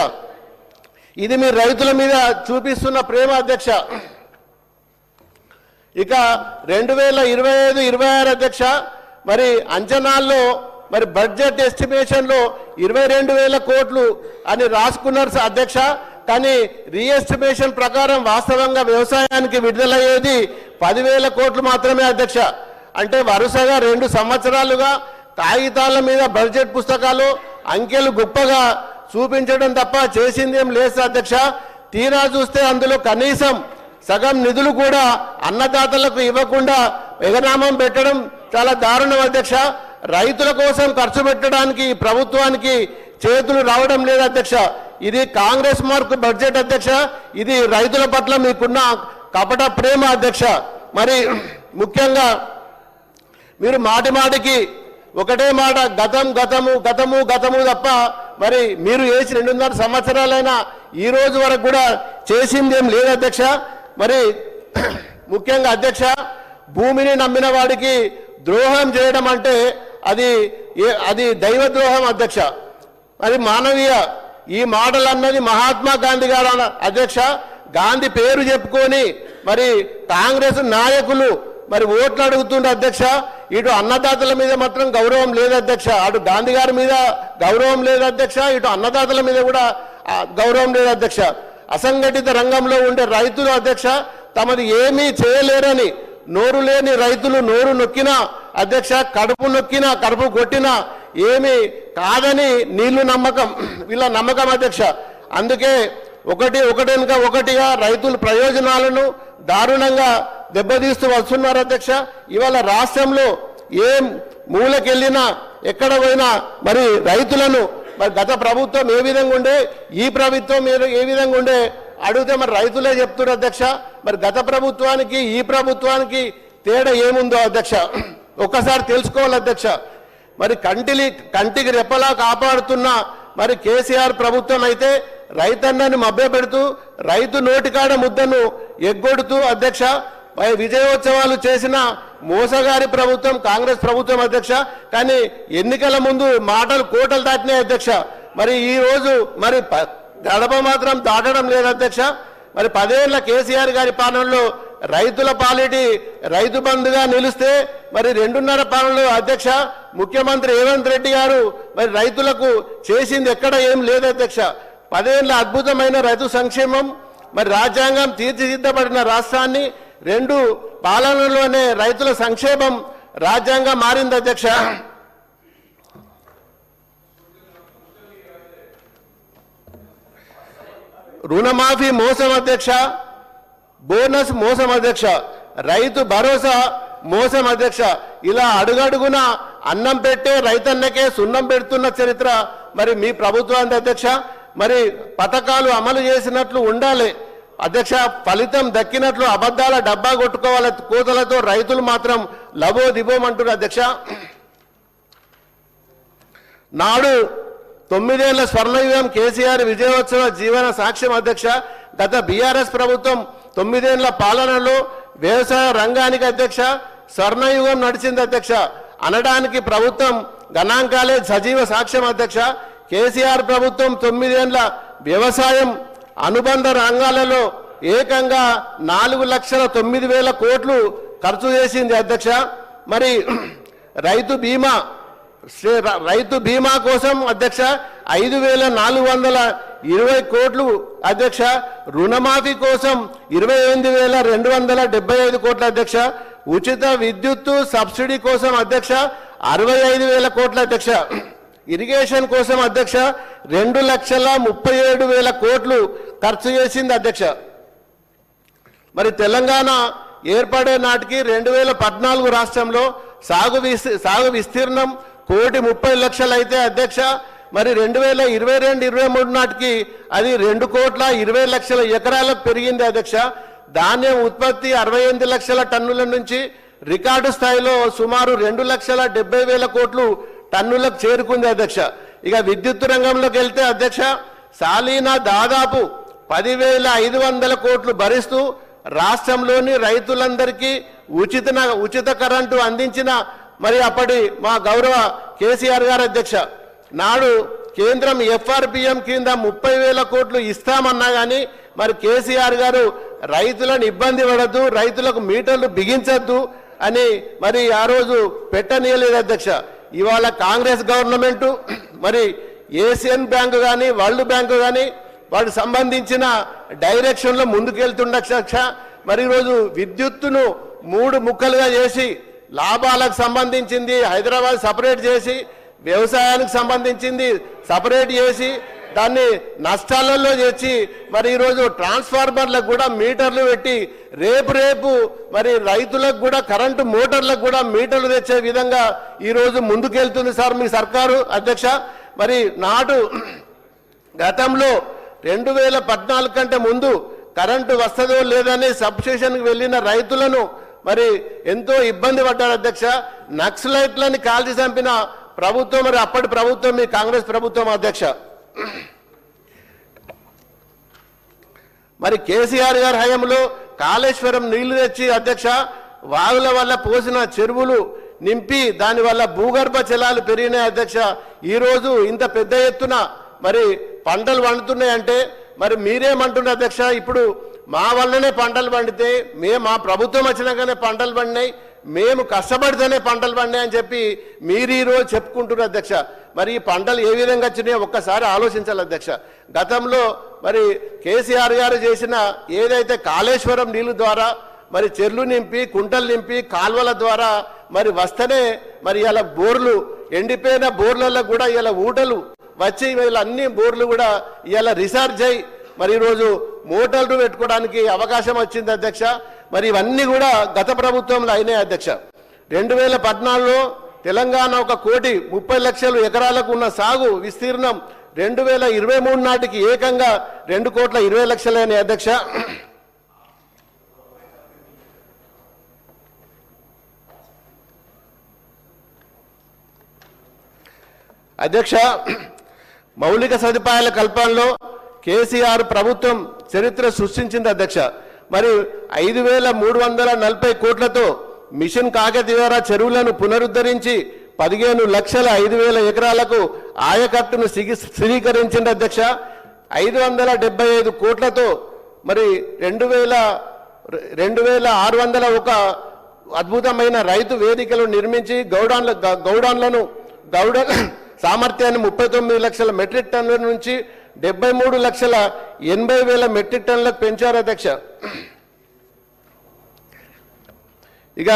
ఇది మీ రైతుల మీద చూపిస్తున్న ప్రేమ అధ్యక్ష. ఇక 2025-26 అధ్యక్ష మరి అంచనాల్లో మరి బడ్జెట్ ఎస్టిమేషన్లో 22,000 కోట్లు అని రాసుకున్నారు అధ్యక్ష. కానీ రీఎస్టిమేషన్ ప్రకారం వాస్తవంగా వ్యవసాయానికి విడుదలయ్యేది 10,000 కోట్లు మాత్రమే అధ్యక్ష. అంటే వరుసగా 2 సంవత్సరాలుగా కాగితాల మీద బడ్జెట్ పుస్తకాలు అంకెలు గొప్పగా చూపించడం తప్ప చేసింది ఏం లేదు అధ్యక్ష. తీరా చూస్తే అందులో కనీసం సగం నిధులు కూడా అన్నదాతలకు ఇవ్వకుండా ఎగనామం పెట్టడం చాలా దారుణం అధ్యక్ష. రైతుల కోసం ఖర్చు పెట్టడానికి ప్రభుత్వానికి చేతులు రావడం లేదు అధ్యక్ష. ఇది కాంగ్రెస్ మార్క్ బడ్జెట్ అధ్యక్ష. ఇది రైతుల పట్ల మీకున్న కపట ప్రేమ అధ్యక్ష. మరి ముఖ్యంగా మీరు మాటికి ఒకటే మాట గతము తప్ప మరి మీరు వేసి 2.5 సంవత్సరాలైనా ఈ రోజు వరకు కూడా చేసింది ఏం లేదు అధ్యక్ష. మరి ముఖ్యంగా అధ్యక్ష భూమిని నమ్మిన వాడికి ద్రోహం చేయడం అంటే అది దైవ ద్రోహం అధ్యక్ష. మరి మానవీయ ఈ మాటలు అన్నది మహాత్మా గాంధీ గారు అధ్యక్ష. గాంధీ పేరు చెప్పుకొని మరి కాంగ్రెస్ నాయకులు మరి ఓట్లు అడుగుతుండే అధ్యక్ష. ఇటు అన్నదాతల మీద మాత్రం గౌరవం లేదు అధ్యక్ష. అటు గాంధీ గారి మీద గౌరవం లేదు అధ్యక్ష, ఇటు అన్నదాతల మీద కూడా గౌరవం లేదు అధ్యక్ష. అసంఘటిత రంగంలో ఉండే రైతులు అధ్యక్ష తమది ఏమీ చేయలేరని నోరు లేని రైతులు నోరు నొక్కినా అధ్యక్ష, కడుపు కొట్టినా ఏమి కాదని వీళ్ళ నమ్మకం అధ్యక్ష. అందుకే ఒకటెనుక ఒకటిగా రైతుల ప్రయోజనాలను దారుణంగా దెబ్బతీస్తూ వస్తున్నారు అధ్యక్ష. ఇవాళ రాష్ట్రంలో ఏం మూలకెళ్ళినా ఎక్కడ పోయినా మరి రైతులను మరి గత ప్రభుత్వం ఏ విధంగా ఉండే, ఈ ప్రభుత్వం ఏ విధంగా ఉండే అడిగితే మరి రైతులే చెప్తున్నారు అధ్యక్ష. మరి గత ప్రభుత్వానికి ఈ ప్రభుత్వానికి తేడా ఏముందో అధ్యక్ష ఒక్కసారి తెలుసుకోవాలి అధ్యక్ష. మరి కంటికి రెప్పలా కాపాడుతున్న మరి కేసీఆర్ ప్రభుత్వం అయితే రైతన్నని మభ్యపెడుతూ రైతు నోటికాడ ముద్దను ఎగ్గొడుతూ అధ్యక్ష విజయోత్సవాలు చేసిన మోసగారి ప్రభుత్వం కాంగ్రెస్ ప్రభుత్వం అధ్యక్ష. కానీ ఎన్నికల ముందు మాటలు కోటలు దాటినాయి అధ్యక్ష. మరి ఈ రోజు మరి గడప మాత్రం దాటడం లేదు అధ్యక్ష. మరి 10 ఏళ్ల కేసీఆర్ గారి పాలనలో రైతుల పాలిటి రైతు బంధుగా నిలిస్తే మరి 2.5 పాలనలో అధ్యక్ష ముఖ్యమంత్రి రేవంత్ రెడ్డి గారు మరి రైతులకు చేసింది ఎక్కడ ఏం లేదు అధ్యక్ష. 10 ఏళ్ల అద్భుతమైన రైతు సంక్షేమం మరి రాజ్యాంగం తీర్చిదిద్దబడిన రాష్ట్రాన్ని 2 పాలనలోనే రైతుల సంక్షేమం రాజ్యాంగం మారింది అధ్యక్ష. రుణమాఫీ మోసం అధ్యక్ష, బోనస్ మోసం అధ్యక్ష, రైతు భరోసా మోసం అధ్యక్ష. ఇలా అడుగడుగున అన్నం పెట్టే రైతన్నకే సున్నం పెడుతున్న చరిత్ర మరి మీ ప్రభుత్వానికి అధ్యక్ష. మరి పథకాలు అమలు చేసినట్లు ఉండాలి అధ్యక్ష, ఫలితం దక్కినట్లు అబద్ధాల డబ్బా కొట్టుకోవాలి కోతలతో రైతులు మాత్రం లబో దిబోమంటున్నారు అధ్యక్ష. నాడు 9 ఏళ్ల స్వర్ణయుగం కేసీఆర్ విజయోత్సవ జీవన సాక్ష్యం అధ్యక్ష. గత బీఆర్ఎస్ ప్రభుత్వం 9 ఏళ్ల పాలనలో వ్యవసాయ రంగానికి అధ్యక్ష స్వర్ణయుగం నడిచింది అధ్యక్ష అనడానికి ప్రభుత్వం గణాంకాలే సజీవ సాక్ష్యం అధ్యక్ష. కేసీఆర్ ప్రభుత్వం 9 ఏళ్ల వ్యవసాయం అనుబంధ రంగాలలో ఏకంగా 4,09,000 కోట్లు ఖర్చు చేసింది అధ్యక్ష. మరి రైతు బీమా కోసం అధ్యక్ష 5,420 కోట్లు అధ్యక్ష. రుణమాఫీ కోసం 28,275 కోట్ల అధ్యక్ష. ఉచిత విద్యుత్తు సబ్సిడీ కోసం అధ్యక్ష 65,000 కోట్ల అధ్యక్ష. ఇరిగేషన్ కోసం అధ్యక్ష 2,37,000 కోట్లు ఖర్చు చేసింది అధ్యక్ష. మరి తెలంగాణ ఏర్పడే నాటికి 2014 రాష్ట్రంలో సాగు విస్తీర్ణం 1,30,00,000 అయితే అధ్యక్ష మరి 2022-23 నాటికి అది 2,20,00,000 ఎకరాలకు పెరిగింది అధ్యక్ష. ధాన్యం ఉత్పత్తి 68 లక్షల టన్నుల నుంచి రికార్డు స్థాయిలో సుమారు 2,70,000 కోట్లు టన్నులకు చేరుకుంది అధ్యక్ష. ఇక విద్యుత్ రంగంలోకి వెళ్తే అధ్యక్ష సాలీనా దాదాపు 10,500 కోట్లు భరిస్తూ రాష్ట్రంలోని రైతులందరికీ ఉచిత కరెంటు అందించిన మరి అప్పటి మా గౌరవ కేసీఆర్ గారు అధ్యక్ష. నాడు కేంద్రం FRPM కింద 30,000 కోట్లు ఇస్తామన్నా కానీ మరి కేసీఆర్ గారు రైతులను ఇబ్బంది పడద్దు, రైతులకు మీటర్లు బిగించద్దు అని మరి ఆ రోజు పెట్టనీయలేదు అధ్యక్ష. ఇవాళ కాంగ్రెస్ గవర్నమెంట్ మరి ఏషియన్ బ్యాంకు కానీ వరల్డ్ బ్యాంకు కానీ వాటికి సంబంధించిన డైరెక్షన్లో ముందుకెళ్తుండక్ష. మరి ఈరోజు విద్యుత్తును 3 ముక్కలుగా చేసి లాభాలకు సంబంధించింది హైదరాబాద్ సపరేట్ చేసి వ్యవసాయానికి సంబంధించింది సపరేట్ చేసి దాన్ని నష్టాలలో చేసి మరి ఈరోజు ట్రాన్స్ఫార్మర్లకు కూడా మీటర్లు పెట్టి రేపు మరి రైతులకు కూడా కరెంటు మోటార్లకు కూడా మీటర్లు తెచ్చే విధంగా ఈరోజు ముందుకెళ్తుంది సార్ మీ సర్కారు అధ్యక్ష. మరి నాడు గతంలో 2014 కంటే ముందు కరెంటు వస్తుందో లేదని సబ్స్టేషన్కి వెళ్ళిన రైతులను మరి ఎంతో ఇబ్బంది పడ్డారు అధ్యక్ష. నక్సలైట్లని కాల్చి చంపిన ప్రభుత్వం మరి అప్పటి ప్రభుత్వం మీ కాంగ్రెస్ ప్రభుత్వం అధ్యక్ష. మరి కేసీఆర్ గారి హయాంలో కాళేశ్వరం నీళ్లు తెచ్చి అధ్యక్ష వాగుల వల్ల పోసిన చెరువులు నింపి దానివల్ల భూగర్భ జలాలు పెరిగినాయి అధ్యక్ష. ఈరోజు ఇంత పెద్ద ఎత్తున మరి పంటలు పండుతున్నాయంటే మరి మీరేమంటున్నారు అధ్యక్ష? ఇప్పుడు మా వల్లనే పంటలు పండితే మా ప్రభుత్వం వచ్చినాకనే పంటలు పండినాయి, మేము కష్టపడితేనే పంటలు పండినాయి అని చెప్పి మీరు ఈరోజు చెప్పుకుంటున్నారు అధ్యక్ష. మరి ఈ పంటలు ఏ విధంగా వచ్చినాయో ఒక్కసారి ఆలోచించాలి అధ్యక్ష. గతంలో మరి కేసీఆర్ గారు చేసిన ఏదైతే కాళేశ్వరం నీళ్లు ద్వారా మరి చెర్లు నింపి కుంటలు నింపి కాల్వల ద్వారా మరి వస్తేనే మరి ఇలా బోర్లు ఎండిపోయిన బోర్లలో కూడా ఇలా ఊటలు వచ్చి వీళ్ళ అన్ని బోర్లు కూడా ఇవాళ రీఛార్జ్ అయ్యి మరి ఈరోజు మోటార్లు పెట్టుకోవడానికి అవకాశం వచ్చింది అధ్యక్ష. మరి ఇవన్నీ కూడా గత ప్రభుత్వంలో అయినాయి అధ్యక్ష. 2014లో తెలంగాణ 1,30,00,000 ఎకరాలకు ఉన్న సాగు విస్తీర్ణం 2023 నాటికి ఏకంగా 2,20,00,000 అయినాయి అధ్యక్ష. అధ్యక్ష, మౌలిక సదుపాయాల కల్పనలో కేసీఆర్ ప్రభుత్వం చరిత్ర సృష్టించింది అధ్యక్ష. మరి 5,340 కోట్లతో మిషన్ కాకతీయ చెరువులను పునరుద్ధరించి 15,05,000 ఎకరాలకు ఆయకట్టును స్థిరీకరించింది అధ్యక్ష. 575 కోట్లతో మరి 2,601 అద్భుతమైన రైతు వేదికలు నిర్మించి గౌడాన్లను సామర్థ్యాన్ని 39 లక్షల మెట్రిక్ టన్నుల నుంచి 73,80,000 మెట్రిక్ టన్నులకు పెంచారు అధ్యక్ష. ఇక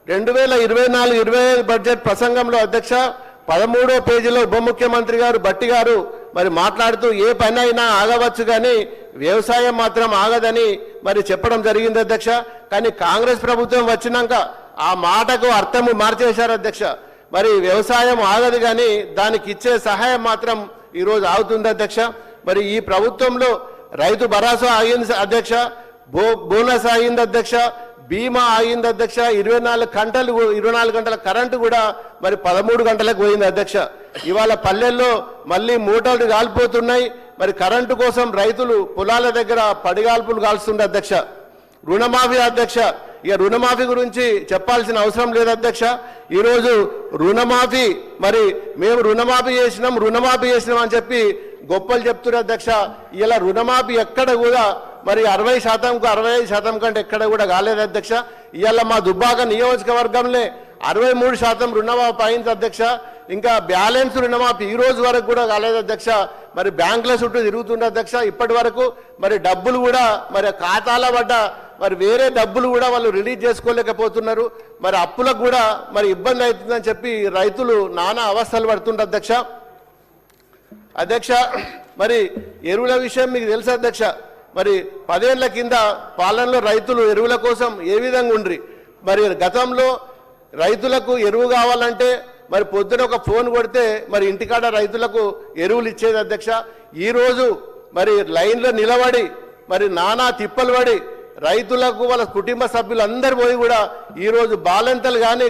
2024-25 బడ్జెట్ ప్రసంగంలో అధ్యక్ష 13వ పేజీలో ఉప ముఖ్యమంత్రి గారు భట్టి గారు మరి మాట్లాడుతూ ఏ పని అయినా ఆగవచ్చు కానీ వ్యవసాయం మాత్రం ఆగదని మరి చెప్పడం జరిగింది అధ్యక్ష. కానీ కాంగ్రెస్ ప్రభుత్వం వచ్చినాక ఆ మాటకు అర్థము మార్చేశారు అధ్యక్ష. మరి వ్యవసాయం ఆగదు కానీ దానికి ఇచ్చే సహాయం మాత్రం ఈరోజు ఆగుతుంది అధ్యక్ష. మరి ఈ ప్రభుత్వంలో రైతు భరోసా ఆగింది అధ్యక్ష, బోనస్ ఆగింది అధ్యక్ష, బీమా ఆగింది అధ్యక్ష, 24 గంటల కరెంటు కూడా మరి 13 గంటలకు పోయింది అధ్యక్ష. ఇవాళ పల్లెల్లో మళ్ళీ మోటార్లు కాలిపోతున్నాయి. మరి కరెంటు కోసం రైతులు పొలాల దగ్గర పడిగాల్పులు కాల్స్తుంది అధ్యక్ష. రుణమాఫీ అధ్యక్ష, ఇక రుణమాఫీ గురించి చెప్పాల్సిన అవసరం లేదు అధ్యక్ష. ఈరోజు రుణమాఫీ మరి మేము రుణమాఫీ చేసినాం అని చెప్పి గొప్పలు చెప్తున్నారు అధ్యక్ష. ఇలా రుణమాఫీ ఎక్కడ కూడా మరి 60%కు 65% కంటే ఎక్కడ కూడా కాలేదు అధ్యక్ష. ఇవాళ మా దుబ్బాక నియోజకవర్గంలో 63% రుణమాఫీ అయింది అధ్యక్ష. ఇంకా బ్యాలెన్స్ రుణమాఫీ ఈ రోజు వరకు కూడా కాలేదు అధ్యక్ష. మరి బ్యాంకుల చుట్టూ తిరుగుతుంది అధ్యక్ష. ఇప్పటి వరకు మరి డబ్బులు కూడా మరి ఖాతాల పడ్డ మరి వేరే డబ్బులు కూడా వాళ్ళు రిలీజ్ చేసుకోలేకపోతున్నారు. మరి అప్పులకు కూడా మరి ఇబ్బంది అవుతుందని చెప్పి రైతులు నానా అవస్థలు పడుతుంటారు అధ్యక్ష. అధ్యక్ష, మరి ఎరువుల విషయం మీకు తెలుసు అధ్యక్ష. మరి 10 ఏళ్ల కింద పాలనలో రైతులు ఎరువుల కోసం ఏ విధంగా ఉండ్రి. మరి గతంలో రైతులకు ఎరువు కావాలంటే మరి పొద్దున ఒక ఫోన్ కొడితే మరి ఇంటికాడ రైతులకు ఎరువులు ఇచ్చేది అధ్యక్ష. ఈరోజు మరి లైన్లో నిలబడి మరి నానా తిప్పలు పడి రైతులకు వాళ్ళ కుటుంబ సభ్యులందరూ పోయి కూడా ఈరోజు బాలింతలు కానీ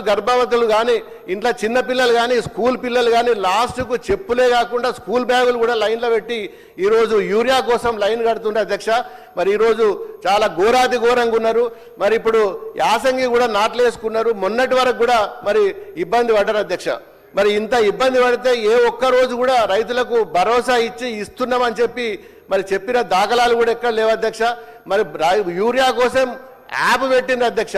గర్భవతులు కానీ ఇంట్లో చిన్నపిల్లలు కానీ స్కూల్ పిల్లలు కానీ లాస్ట్కు చెప్పులే కాకుండా స్కూల్ బ్యాగులు కూడా లైన్లో పెట్టి ఈరోజు యూరియా కోసం లైన్ కడుతుండే అధ్యక్ష. మరి ఈరోజు చాలా ఘోరంగా ఉన్నారు. మరి ఇప్పుడు యాసంగి కూడా నాట్లు వేసుకున్నారు. మొన్నటి వరకు కూడా మరి ఇబ్బంది పడ్డారు అధ్యక్ష. మరి ఇంత ఇబ్బంది పడితే ఏ ఒక్క రోజు కూడా రైతులకు భరోసా ఇస్తున్నామని చెప్పి మరి చెప్పిన దాఖలాలు కూడా ఎక్కడ లేవు అధ్యక్ష. మరి యూరియా కోసం యాప్ పెట్టింది అధ్యక్ష.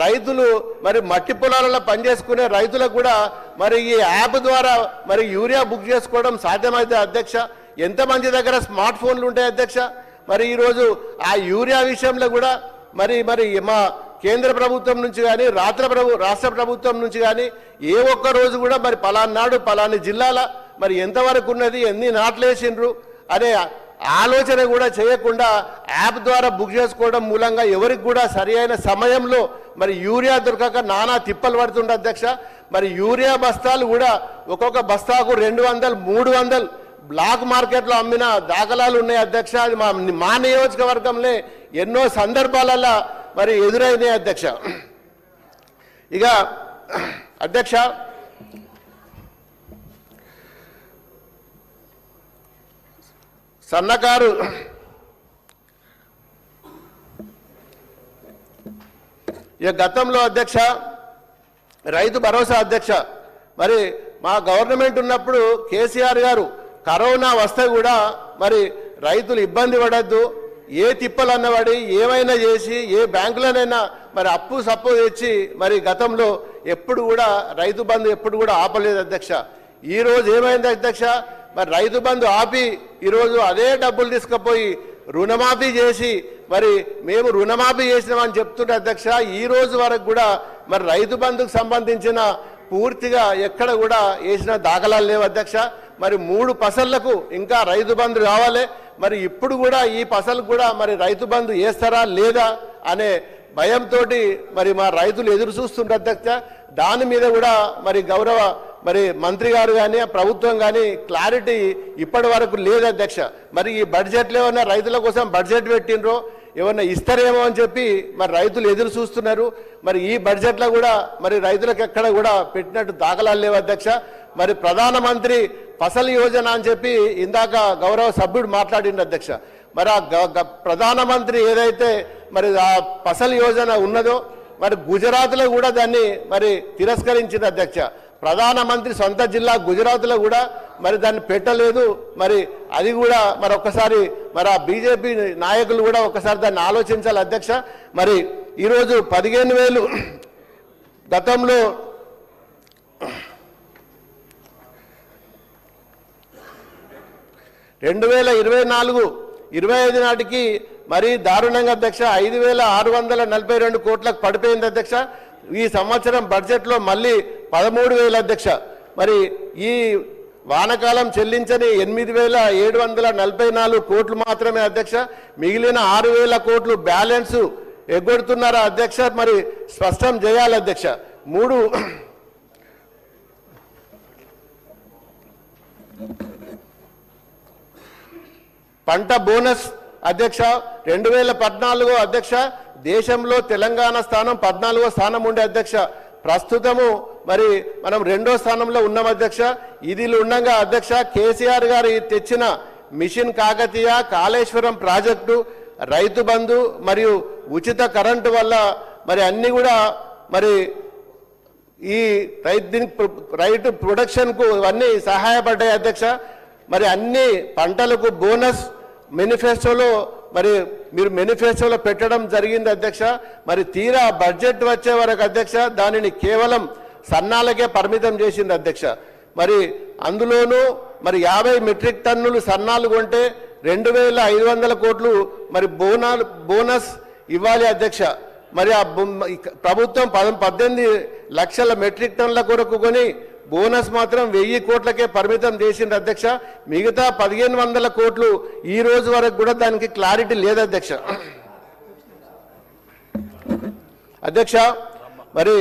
రైతులు మరి మట్టి పొలాలలో పనిచేసుకునే రైతులకు కూడా మరి ఈ యాప్ ద్వారా మరి యూరియా బుక్ చేసుకోవడం సాధ్యమైతే అధ్యక్ష. ఎంతమంది దగ్గర స్మార్ట్ ఫోన్లు ఉంటాయి అధ్యక్ష. మరి ఈరోజు ఆ యూరియా విషయంలో కూడా మరి మా కేంద్ర ప్రభుత్వం నుంచి కానీ రాష్ట్ర ప్రభుత్వం నుంచి కానీ ఏ ఒక్క రోజు కూడా మరి పలానాడు పలాని జిల్లాల మరి ఎంతవరకు ఉన్నది, ఎన్ని నాట్లు వేసిండ్రు అనే ఆలోచన కూడా చేయకుండా యాప్ ద్వారా బుక్ చేసుకోవడం మూలంగా ఎవరికి కూడా సరి అయిన సమయంలో మరి యూరియా దొరకక నానా తిప్పలు పడుతుండే అధ్యక్ష. మరి యూరియా బస్తాలు కూడా ఒక్కొక్క బస్తాకు 200-300 బ్లాక్ మార్కెట్లో అమ్మిన దాఖలాలు ఉన్నాయి అధ్యక్ష. అది మా నియోజకవర్గంలో ఎన్నో సందర్భాలలో మరి ఎదురైనాయి అధ్యక్ష. ఇక అధ్యక్ష, సన్నకారు ఇక గతంలో అధ్యక్ష రైతు భరోసా అధ్యక్ష మరి మా గవర్నమెంట్ ఉన్నప్పుడు కేసీఆర్ గారు కరోనా వస్తే కూడా మరి రైతులు ఇబ్బంది పడద్దు, ఏ తిప్పలు అన్నవాడి ఏమైనా చేసి ఏ బ్యాంకులోనైనా మరి అప్పు సప్పు తెచ్చి మరి గతంలో ఎప్పుడు కూడా రైతు బంధు ఎప్పుడు కూడా ఆపలేదు అధ్యక్ష. ఈరోజు ఏమైంది అధ్యక్ష, మరి రైతు బంధు ఆపి ఈరోజు అదే డబ్బులు తీసుకుపోయి రుణమాఫీ చేసి మరి మేము రుణమాఫీ చేసినామని చెప్తుంటే అధ్యక్ష ఈ రోజు వరకు కూడా మరి రైతు బంధుకు సంబంధించిన పూర్తిగా ఎక్కడ కూడా వేసిన దాఖలాలు లేవు అధ్యక్ష. మరి 3 పసళ్లకు ఇంకా రైతు బంధు కావాలి. మరి ఇప్పుడు కూడా ఈ పసలు కూడా మరి రైతు బంధు వేస్తారా లేదా అనే భయంతో మరి మా రైతులు ఎదురు చూస్తుంటారు అధ్యక్ష. దాని మీద కూడా మరి గౌరవ మరి మంత్రి గారు కానీ ప్రభుత్వం కానీ క్లారిటీ ఇప్పటి వరకు లేదు అధ్యక్ష. మరి ఈ బడ్జెట్లో ఏమన్నా రైతుల కోసం బడ్జెట్ పెట్టినరో ఏమన్నా ఇస్తారేమో అని చెప్పి మరి రైతులు ఎదురు చూస్తున్నారు. మరి ఈ బడ్జెట్లో కూడా మరి రైతులకు ఎక్కడ కూడా పెట్టినట్టు దాఖలాలు లేవు అధ్యక్ష. మరి ప్రధానమంత్రి ఫసల్ యోజన అని చెప్పి ఇందాక గౌరవ సభ్యుడు మాట్లాడిండు అధ్యక్ష. మరి ఆ ప్రధానమంత్రి ఏదైతే మరి ఆ ఫసల్ యోజన ఉన్నదో మరి గుజరాత్లో కూడా దాన్ని మరి తిరస్కరించింది అధ్యక్ష. ప్రధానమంత్రి సొంత జిల్లా గుజరాత్లో కూడా మరి దాన్ని పెట్టలేదు. మరి అది కూడా మరి ఒక్కసారి మరి ఆ బీజేపీ నాయకులు కూడా ఒకసారి దాన్ని ఆలోచించాలి అధ్యక్ష. మరి ఈరోజు 15,000 గతంలో 2024-25 నాటికి మరి దారుణంగా అధ్యక్ష 5,642 కోట్లకు పడిపోయింది అధ్యక్ష. ఈ సంవత్సరం బడ్జెట్లో మళ్ళీ 13,000 అధ్యక్ష. మరి ఈ వానకాలం చెల్లించని 8,744 కోట్లు మాత్రమే అధ్యక్ష. మిగిలిన 6,000 కోట్లు బ్యాలెన్స్ ఎగ్గొడుతున్నారా అధ్యక్ష? మరి స్పష్టం చేయాలి అధ్యక్ష. 3 పంట బోనస్ అధ్యక్ష 2014 అధ్యక్ష దేశంలో తెలంగాణ స్థానం 14వ స్థానం ఉండే అధ్యక్ష. ప్రస్తుతము మరి మనం 2వ స్థానంలో ఉన్నాం అధ్యక్ష. ఇది ఉండగా అధ్యక్ష కేసీఆర్ గారు తెచ్చిన మిషన్ కాకతీయ, కాళేశ్వరం ప్రాజెక్టు, రైతు బంధు మరియు ఉచిత కరెంటు వల్ల మరి అన్ని కూడా మరి ఈ రైతు ప్రొడక్షన్కు ఇవన్నీ సహాయపడ్డాయి అధ్యక్ష. మరి అన్ని పంటలకు బోనస్ మేనిఫెస్టోలో మరి మీరు మేనిఫెస్టోలో పెట్టడం జరిగింది అధ్యక్ష. మరి తీరా బడ్జెట్ వచ్చే వరకు అధ్యక్ష దానిని కేవలం సన్నాలకే పరిమితం చేసింది అధ్యక్ష. మరి అందులోనూ మరి 50 మెట్రిక్ టన్నులు సన్నాలు కొంటే 2,500 కోట్లు మరి బోనస్ ఇవ్వాలి అధ్యక్ష. మరి ఆ ప్రభుత్వం 18 లక్షల మెట్రిక్ టన్నుల కొరకు కొని బోనస్ మాత్రం 1000 కోట్లకే పరిమితం చేసింది అధ్యక్ష. మిగతా 1,500 కోట్లు ఈ రోజు వరకు కూడా దానికి క్లారిటీ లేదు అధ్యక్ష. అధ్యక్ష మరి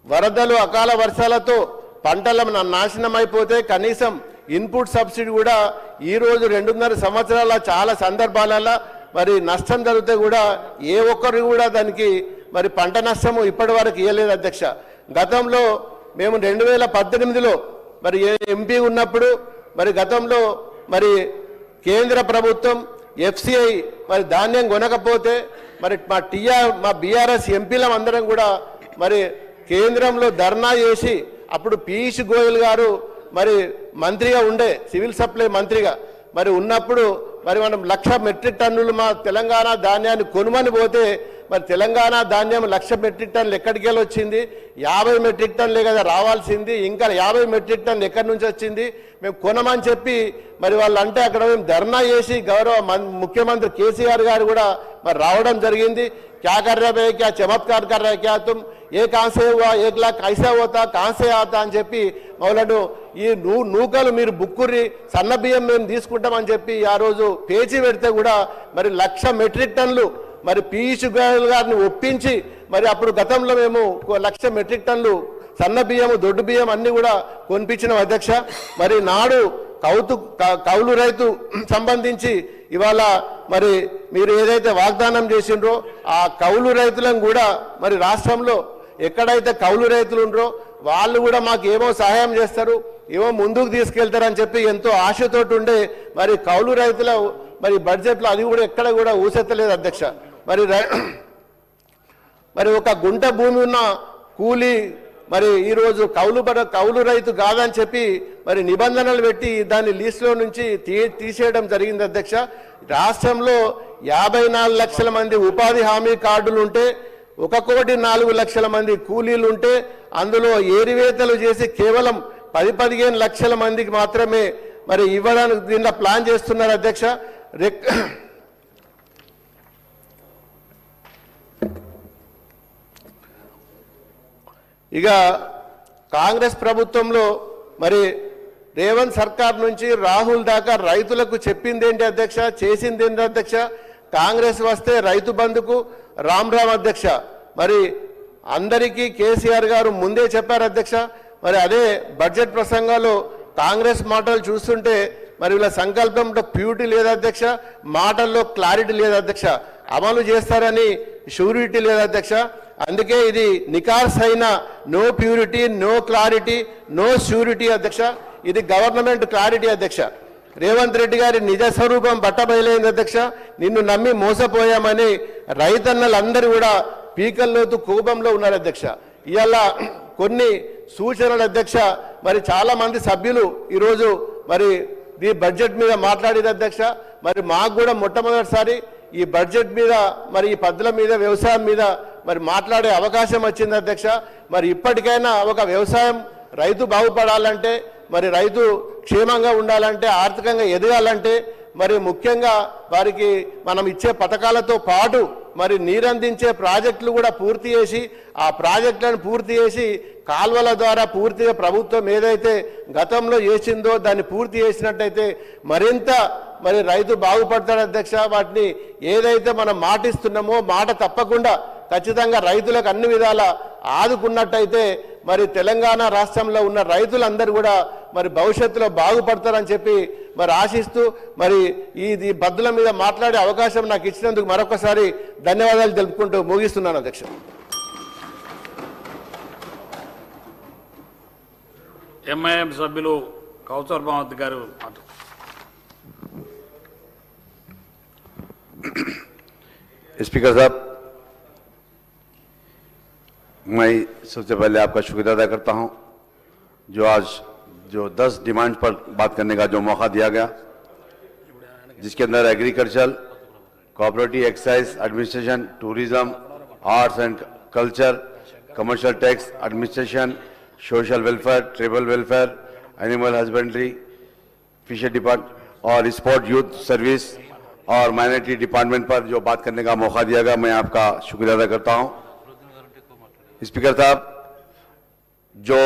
వరదలు, అకాల వర్షాలతో పంటల నాశనం అయిపోతే కనీసం ఇన్పుట్ సబ్సిడీ కూడా ఈ రోజు 2.5 సంవత్సరాల చాలా సందర్భాలలో మరి నష్టం జరిగితే కూడా ఏ ఒక్కరు కూడా దానికి మరి పంట నష్టము ఇప్పటి వరకు ఇవ్వలేదు అధ్యక్ష. గతంలో మేము 2018లో మరి ఎంపీ ఉన్నప్పుడు మరి గతంలో మరి కేంద్ర ప్రభుత్వం FCI మరి ధాన్యం కొనకపోతే మరి మా బీఆర్ఎస్ ఎంపీలం అందరం కూడా మరి కేంద్రంలో ధర్నా చేసి అప్పుడు పీయూష్ గోయల్ గారు మరి మంత్రిగా ఉండే, సివిల్ సప్లై మంత్రిగా మరి ఉన్నప్పుడు మరి మనం 1,00,000 మెట్రిక్ టన్నులు మా తెలంగాణ ధాన్యాన్ని కొనుమని పోతే మరి తెలంగాణ ధాన్యం 1,00,000 మెట్రిక్ టన్నులు ఎక్కడికి వెళ్ళి వచ్చింది? 50 మెట్రిక్ టన్నులే కదా రావాల్సింది. ఇంకా 50 మెట్రిక్ టన్నులు ఎక్కడి నుంచి వచ్చింది? మేము కొనమని చెప్పి మరి వాళ్ళు అంటే అక్కడ మేము ధర్నా చేసి గౌరవ ముఖ్యమంత్రి కేసీఆర్ గారు కూడా మరి రావడం జరిగింది. क्या कर रहे भाई, क्या चमत्कार कर रहे, क्या तुम ये कहाँ से हुआ, 1 लाख कैसा होता, कहाँ से आता అని చెప్పి మౌలను ఈ నూకలు మీరు బుక్కుర్రి సన్న బియ్యం మేము తీసుకుంటామని చెప్పి ఆ రోజు పేచి పెడితే కూడా మరి 1,00,000 మెట్రిక్ టన్నులు మరి పీయూష్ గోయల్ గారిని ఒప్పించి మరి అప్పుడు గతంలో మేము 1,00,000 మెట్రిక్ టన్నులు సన్న బియ్యము, దొడ్డు బియ్యం అన్ని కూడా కొనిపించిన అధ్యక్ష. మరి నాడు కౌలు రైతు సంబంధించి ఇవాళ మరి మీరు ఏదైతే వాగ్దానం చేసిండ్రో ఆ కౌలు రైతులను కూడా మరి రాష్ట్రంలో ఎక్కడైతే కౌలు రైతులు ఉండరో వాళ్ళు కూడా మాకు ఏమో సహాయం చేస్తారు, ఏమో ముందుకు తీసుకెళ్తారని చెప్పి ఎంతో ఆశతోటి ఉండే మరి కౌలు రైతుల మరి బడ్జెట్లో అది కూడా ఎక్కడ కూడా ఊసెత్తలేదు అధ్యక్ష. మరి ఒక గుంట భూమి ఉన్న కూలీ మరి ఈరోజు కౌలు రైతు కాదని చెప్పి మరి నిబంధనలు పెట్టి దాన్ని లిస్టులో నుంచి తీసేయడం జరిగింది అధ్యక్ష. రాష్ట్రంలో 54 లక్షల మంది ఉపాధి హామీ కార్డులు ఉంటే 1,04,00,000 మంది కూలీలు ఉంటే అందులో ఏరివేతలు చేసి కేవలం 10-15 లక్షల మందికి మాత్రమే మరి ఇవ్వడానికి దీనిలో ప్లాన్ చేస్తున్నారు అధ్యక్ష. ఇక కాంగ్రెస్ ప్రభుత్వంలో మరి రేవంత్ సర్కార్ నుంచి రాహుల్ దాకా రైతులకు చెప్పింది ఏంటి అధ్యక్ష, చేసింది ఏంటి అధ్యక్ష? కాంగ్రెస్ వస్తే రైతు బంధుకు రామ్ అధ్యక్ష. మరి అందరికీ కేసీఆర్ గారు ముందే చెప్పారు అధ్యక్ష. మరి అదే బడ్జెట్ ప్రసంగాల్లో కాంగ్రెస్ మాటలు చూస్తుంటే మరి వీళ్ళ సంకల్పంలో ప్యూరిటీ లేదు అధ్యక్ష, మాటల్లో క్లారిటీ లేదు అధ్యక్ష, అమలు చేస్తారని షూరిటీ లేదు అధ్యక్ష. అందుకే ఇది నికార్స్ అయిన no purity, no clarity, no surety అధ్యక్ష. ఇది గవర్నమెంట్ క్లారిటీ అధ్యక్ష. రేవంత్ రెడ్డి గారి నిజ స్వరూపం బట్టబయలైంది అధ్యక్ష. నిన్ను నమ్మి మోసపోయామని రైతన్నలందరూ కూడా పీకల్లోతు కోపంలో ఉన్నారు అధ్యక్ష. ఇవాళ కొన్ని సూచనలు అధ్యక్ష, మరి చాలా మంది సభ్యులు ఈరోజు మరి ఈ బడ్జెట్ మీద మాట్లాడేది అధ్యక్ష. మరి మాకు కూడా మొట్టమొదటిసారి ఈ బడ్జెట్ మీద మరి ఈ పద్ధతుల మీద వ్యవసాయం మీద మరి మాట్లాడే అవకాశం వచ్చింది అధ్యక్ష. మరి ఇప్పటికైనా ఒక వ్యవసాయం రైతు బాగుపడాలంటే, మరి రైతు క్షేమంగా ఉండాలంటే, ఆర్థికంగా ఎదగాలంటే, మరి ముఖ్యంగా వారికి మనం ఇచ్చే పథకాలతో పాటు మరి నీరందించే ప్రాజెక్టులు కూడా పూర్తి చేసి, ఆ ప్రాజెక్టులను పూర్తి చేసి కాల్వల ద్వారా పూర్తిగా ప్రభుత్వం ఏదైతే గతంలో చేసిందో దాన్ని పూర్తి చేసినట్టయితే మరింత మరి రైతు బాగుపడతాడు అధ్యక్ష. వాటిని ఏదైతే మనం మాటిస్తున్నామో మాట తప్పకుండా ఖచ్చితంగా రైతులకు అన్ని విధాల ఆదుకున్నట్టయితే మరి తెలంగాణ రాష్ట్రంలో ఉన్న రైతులందరూ కూడా మరి భవిష్యత్తులో బాగుపడతారని చెప్పి మరి ఆశిస్తూ మరి ఈ బద్దుల మీద మాట్లాడే అవకాశం నాకు ఇచ్చినందుకు మరొకసారి ధన్యవాదాలు తెలుపుకుంటూ ముగిస్తున్నాను అధ్యక్ష. ఎంఐఎం సభ్యులు కౌసర్ మహమ్మద్ గారు. स्पीकर साहब, मैं सबसे पहले आपका शुक्रिया अदा करता हूं जो आज 10 डिमांड पर बात करने का जो मौका दिया गया, जिसके अंदर agriculture, cooperative, excise, administration, tourism, arts and culture, commercial tax, administration, social welfare, tribal welfare, animal husbandry, fisher department और स्पोर्ट यूथ सर्विस और माइनॉरिटी डिपार्टमेंट पर जो बात करने का मौका दिया गया, मैं आपका शुक्रिया अदा करता हूं। स्पीकर साहब, जो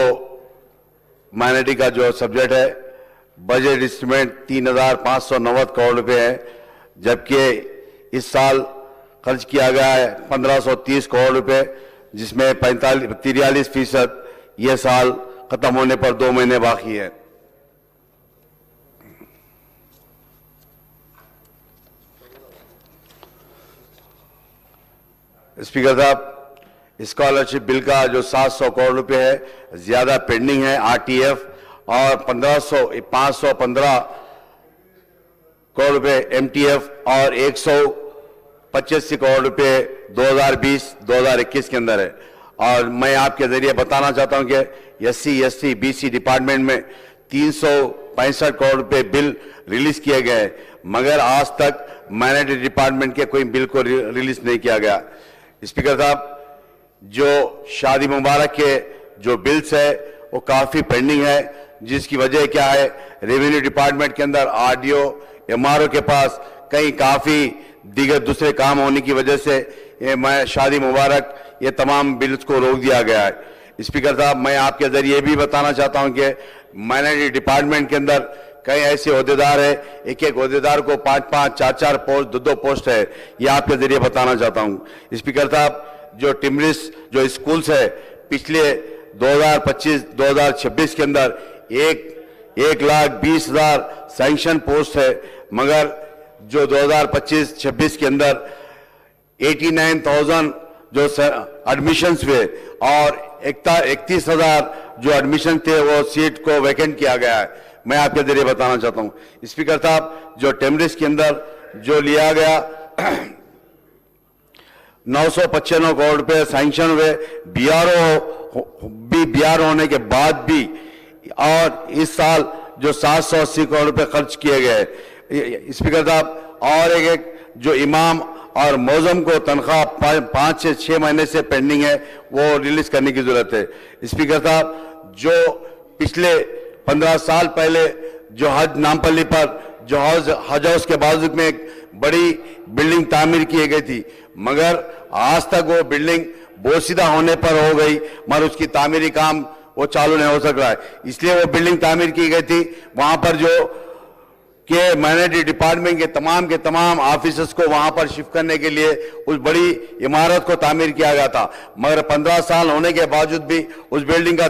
माइनॉरिटी का जो सब्जेक्ट है, बजट एस्टिमेट 3,590 करोड़ रुपए है, जबकि इस साल खर्च किया गया है 1,530 करोड़ रुपए, जिसमें 43% यह साल खत्म होने पर 2 महीने बाकी है। स्पीकर साहब, स्कॉलरशिप बिल का जो 700 करोड़ रुपए है ज्यादा पेंडिंग है, आरटीएफ, और 515 करोड़ रुपए एमटीएफ और 185 करोड़ रुपए 2020-2021 के अंदर है। और मैं आपके जरिए बताना चाहता हूं कि एससी, एसटी, बीसी डिपार्टमेंट में 365 करोड़ रुपए बिल रिलीज किए गए, मगर आज तक माइनॉरिटी डिपार्टमेंट के कोई बिल को रिलीज नहीं किया गया। स्पीकर साहब, जो शादी मुबारक के जो बिल्स है वो काफी पेंडिंग है, जिसकी वजह क्या है, रेवेन्यू डिपार्टमेंट के अंदर आरडीओ, एमआरओ के पास कहीं काफी दीगर दूसरे काम होने की वजह से ये शादी मुबारक ये तमाम बिल्स को रोक दिया गया है। स्पीकर साहब, मैं आपके जरिए भी बताना चाहता हूं कि माइनॉरिटी डिपार्टमेंट के अंदर कई ऐसे ओहदेदार है, एक ओहदेदार को 5-5, 4-4 पोस्ट, 2-2 पोस्ट है, ये आपके जरिए बताना चाहता हूं। स्पीकर साहब, जो टिमरिस जो स्कूल्स है, पिछले 2025-2026 के अंदर 1,20,000 सैंक्शन पोस्ट है, मगर जो 2025-26 के अंदर 89,000 जो एडमिशंस हुए और 31,000 जो एडमिशन थे वो सीट को वैकेंट किया गया है। मैं आपके जरिए बताना चाहता हूं। स्पीकर साहब, जो टेमरिस के अंदर जो लिया गया 995 करोड़ रुपए सैंक्शन हुए, बीआर होने के बाद भी, और इस साल जो 780 करोड़ रुपए खर्च किए गए। स्पीकर साहब, और एक जो इमाम और मौजम को तनख्वाह 5 से 6 महीने से पेंडिंग है, वो रिलीज करने की जरूरत है। स्पीकर साहब, जो पिछले 15 साल पहले जो हज नामपल्ली पर जो हज हाउस के बाजू में एक बड़ी बिल्डिंग तामीर की गई थी, मगर आज तक वो बिल्डिंग बोसीदा होने पर हो गई, मगर उसकी तामीरी काम वो चालू नहीं हो सक रहा है, इसलिए वो बिल्डिंग तामीर की गई थी। वहां पर जो के माइनॉरिटी डिपार्टमेंट के तमाम ऑफिसर्स को वहां पर शिफ्ट करने के लिए उस बड़ी इमारत को तामीर किया गया था, मगर 15 साल होने के बावजूद भी उस बिल्डिंग का